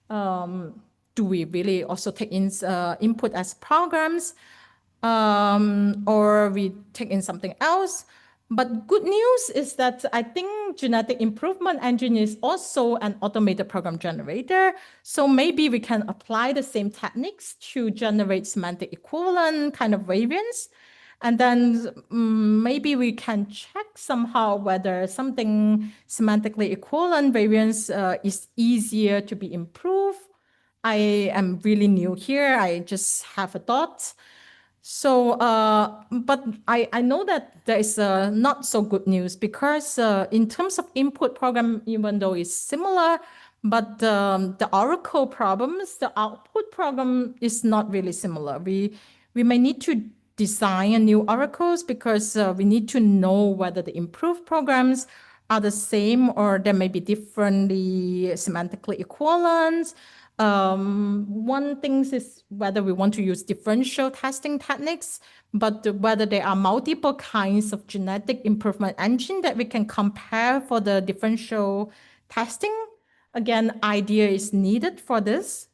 Do we really also take in input as programs, or we take in something else? But good news is that I think genetic improvement engine is also an automated program generator. So maybe we can apply the same techniques to generate semantic equivalent kind of variants. And then maybe we can check somehow whether something semantically equivalent variance is easier to be improved. I am really new here. I just have a thought. So, but I know that there is not so good news because in terms of input program, even though it's similar, but the Oracle problems, the output program is not really similar. We may need to design a new oracles because we need to know whether the improved programs are the same or they may be differently semantically equivalent. One thing is whether we want to use differential testing techniques, but whether there are multiple kinds of genetic improvement engine that we can compare for the differential testing. Again, idea is needed for this.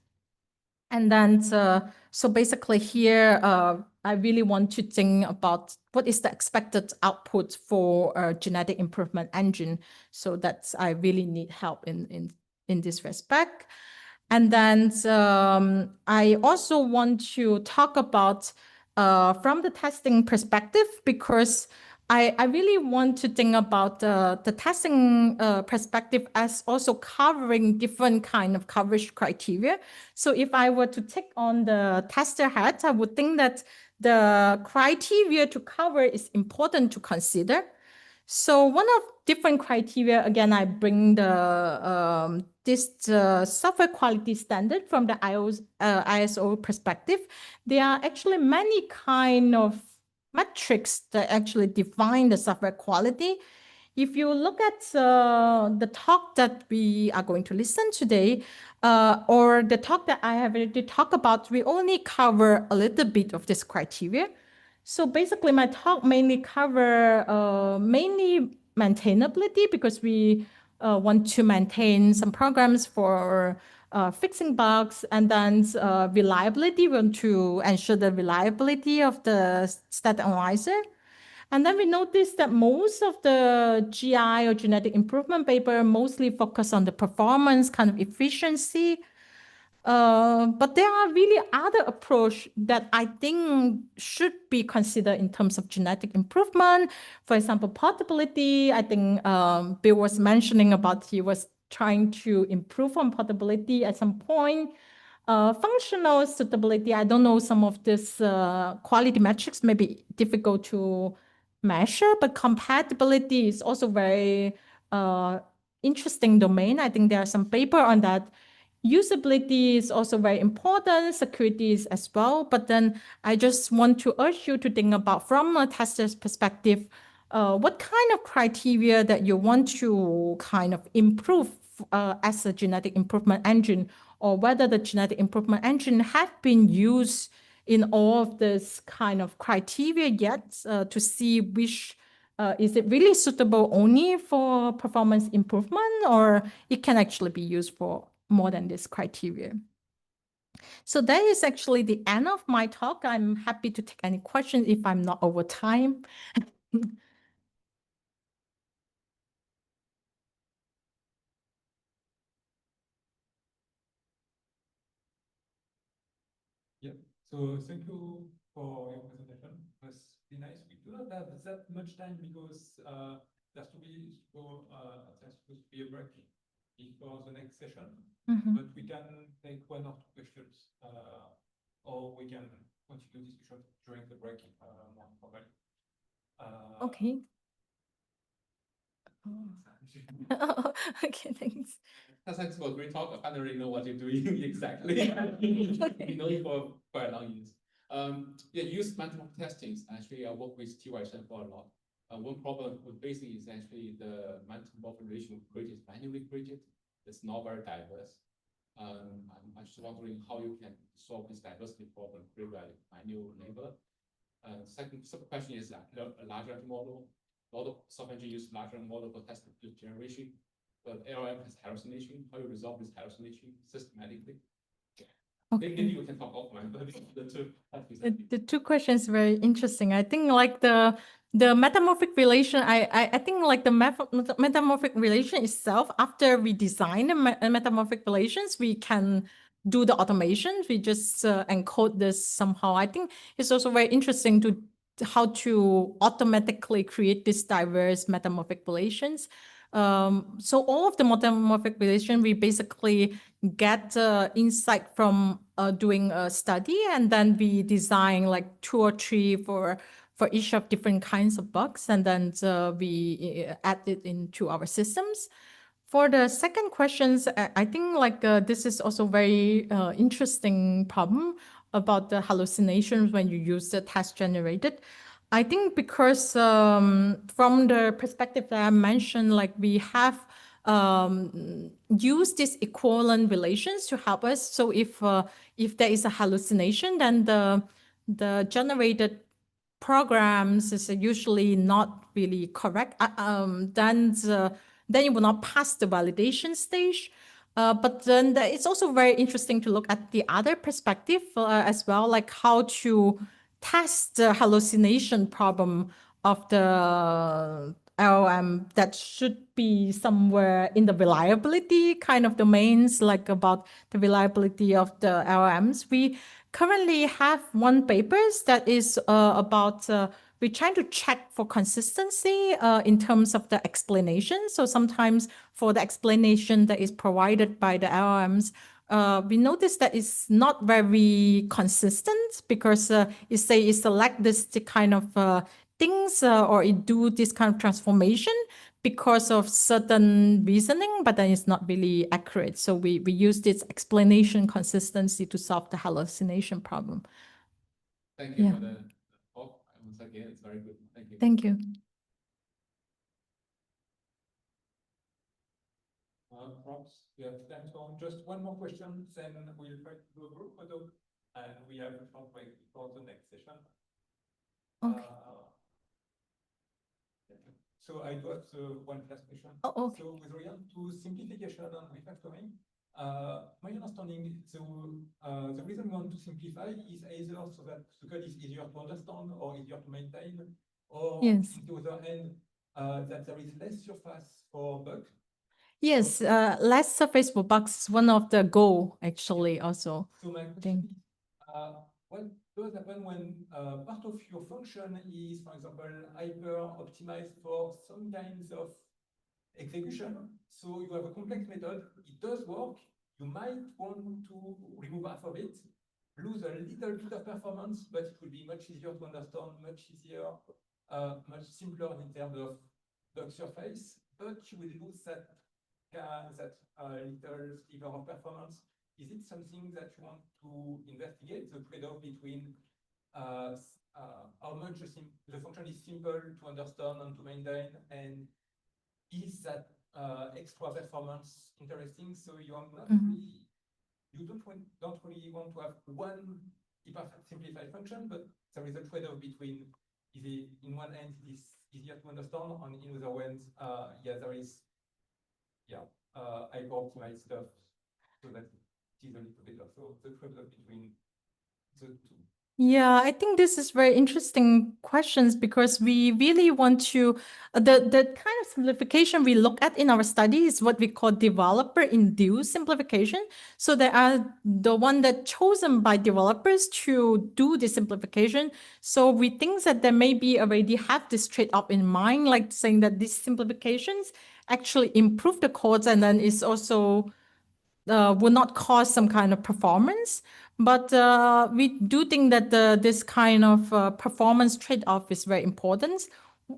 And then, so basically here, I really want to think about what is the expected output for a genetic improvement engine. So that's, I really need help in this respect. And then I also want to talk about from the testing perspective, because I really want to think about the testing perspective as also covering different kind of coverage criteria. So if I were to take on the tester hat, I would think that the criteria to cover is important to consider. So one of different criteria, again, I bring the this software quality standard from the ISO perspective. There are actually many kind of metrics that actually define the software quality. If you look at the talk that we are going to listen today, or the talk that I have already talked about, we only cover a little bit of this criteria. So basically, my talk mainly cover mainly maintainability because we want to maintain some programs for fixing bugs, and then reliability. We want to ensure the reliability of the stat analyzer. And then we noticed that most of the GI or genetic improvement paper mostly focus on the performance, kind of efficiency. But there are really other approach that I think should be considered in terms of genetic improvement. For example, portability. I think Bill was mentioning about he was trying to improve on portability at some point. Functional suitability, I don't know, some of this quality metrics may be difficult to measure, but compatibility is also very interesting domain. I think there are some paper on that. Usability is also very important, security is as well. But then I just want to urge you to think about from a tester's perspective, what kind of criteria that you want to kind of improve as a genetic improvement engine, or whether the genetic improvement engine have been used in all of this kind of criteria yet to see which is it really suitable only for performance improvement, or it can actually be used for more than this criteria. So that is actually the end of my talk. I'm happy to take any questions if I'm not over time. Yeah, so thank you for your presentation. It was really nice. We do not have that much time because there's supposed to be a break before the next session. But we can take one or two questions, or we can continue discussion during the break more formally. Okay. Okay, thanks. Thanks for a great talk. I don't really know what you're doing exactly. We know you for quite a long years. Yeah, use multiple testings. Actually, I work with TYSN for a lot. One problem we're facing is actually the multiple relation created, manually created. It's not very diverse. I'm just wondering how you can solve this diversity problem created by manual labor. Second question is a larger model. A lot of software engineers use larger model for test generation, but LLM has hallucination. How you resolve this hallucination systematically? Maybe Okay. you can talk offline, but the two have to The two questions very interesting. I think like the metamorphic relation, I think like the metamorphic relation itself, after we design the metamorphic relations, we can do the automation. We just encode this somehow. I think it's also very interesting to how to automatically create these diverse metamorphic relations. So all of the metamorphic relation, we basically get insight from doing a study, and then we design like 2 or 3 for each of different kinds of bugs, and then we add it into our systems. For the second questions, I think like this is also very interesting problem about the hallucinations when you use the task generated. I think because from the perspective that I mentioned, like we have used these equivalent relations to help us. So if there is a hallucination, then the generated programs is usually not really correct. Then you will not pass the validation stage. But then it's also very interesting to look at the other perspective as well, like how to test the hallucination problem of the LLM that should be somewhere in the reliability kind of domains, like about the reliability of the LLMs. We currently have one papers that is about we're trying to check for consistency in terms of the explanation. So sometimes for the explanation that is provided by the LLMs, we notice that it's not very consistent because it select this kind of things or it do this kind of transformation because of certain reasoning, but then it's not really accurate. So we use this explanation consistency to solve the hallucination problem. Thank you Yeah. for the talk. Once again, it's very good. Thank you. Thank you. Perhaps we have time for just one more question, then we'll try to do a group photo, and we have a short break before the next session. Okay. So I got one last question. Oh, okay. So with regard to simplification and refactoring, my understanding, the reason we want to simplify is either so that the code is easier to understand or easier to maintain, or Yes. on the other hand, that there is less surface for bugs. Yes, less surface for bugs is one of the goal actually also. So my question is, what does happen when part of your function is, for example, hyper optimized for some kinds of execution? So you have a complex method, it does work, you might want to remove half of it, lose a little bit of performance, but it will be much easier to understand, much easier, much simpler in terms of bug surface, but you will lose that little sliver of performance. Is it something that you want to investigate, the trade-off between how much the function is simple to understand and to maintain, and is that extra performance interesting? So you are not really, you don't really want to have one hyper simplified function, but there is a trade-off between in one end it is easier to understand, and in other ones, there is hyper optimized stuff, so that it is a little bit of the trade-off between the two. Yeah, I think this is very interesting questions because we really want to, the kind of simplification we look at in our study is what we call developer-induced simplification. So they are the one that chosen by developers to do the simplification. So we think that they maybe already have this trade-off in mind, like saying that these simplifications actually improve the codes and then it's also will not cause some kind of performance. But we do think that this kind of performance trade-off is very important.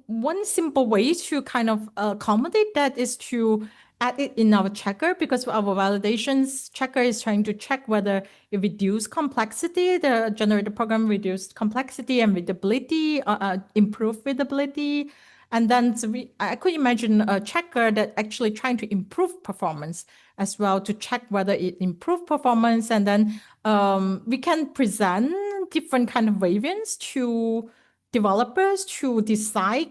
One simple way to kind of accommodate that is to add it in our checker, because our validations checker is trying to check whether it reduce complexity, the generated program reduced complexity and readability, improve readability. And then I could imagine a checker that actually trying to improve performance as well, to check whether it improved performance. And then we can present different kind of variants to developers to decide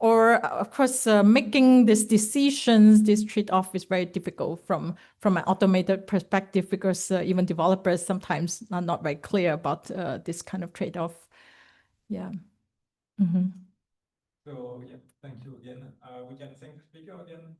Or of course, making these decisions, this trade-off is very difficult from an automated perspective because even developers sometimes are not very clear about this kind of trade-off. Yeah. Mhm. So yeah, thank you again. We can thank the speaker again.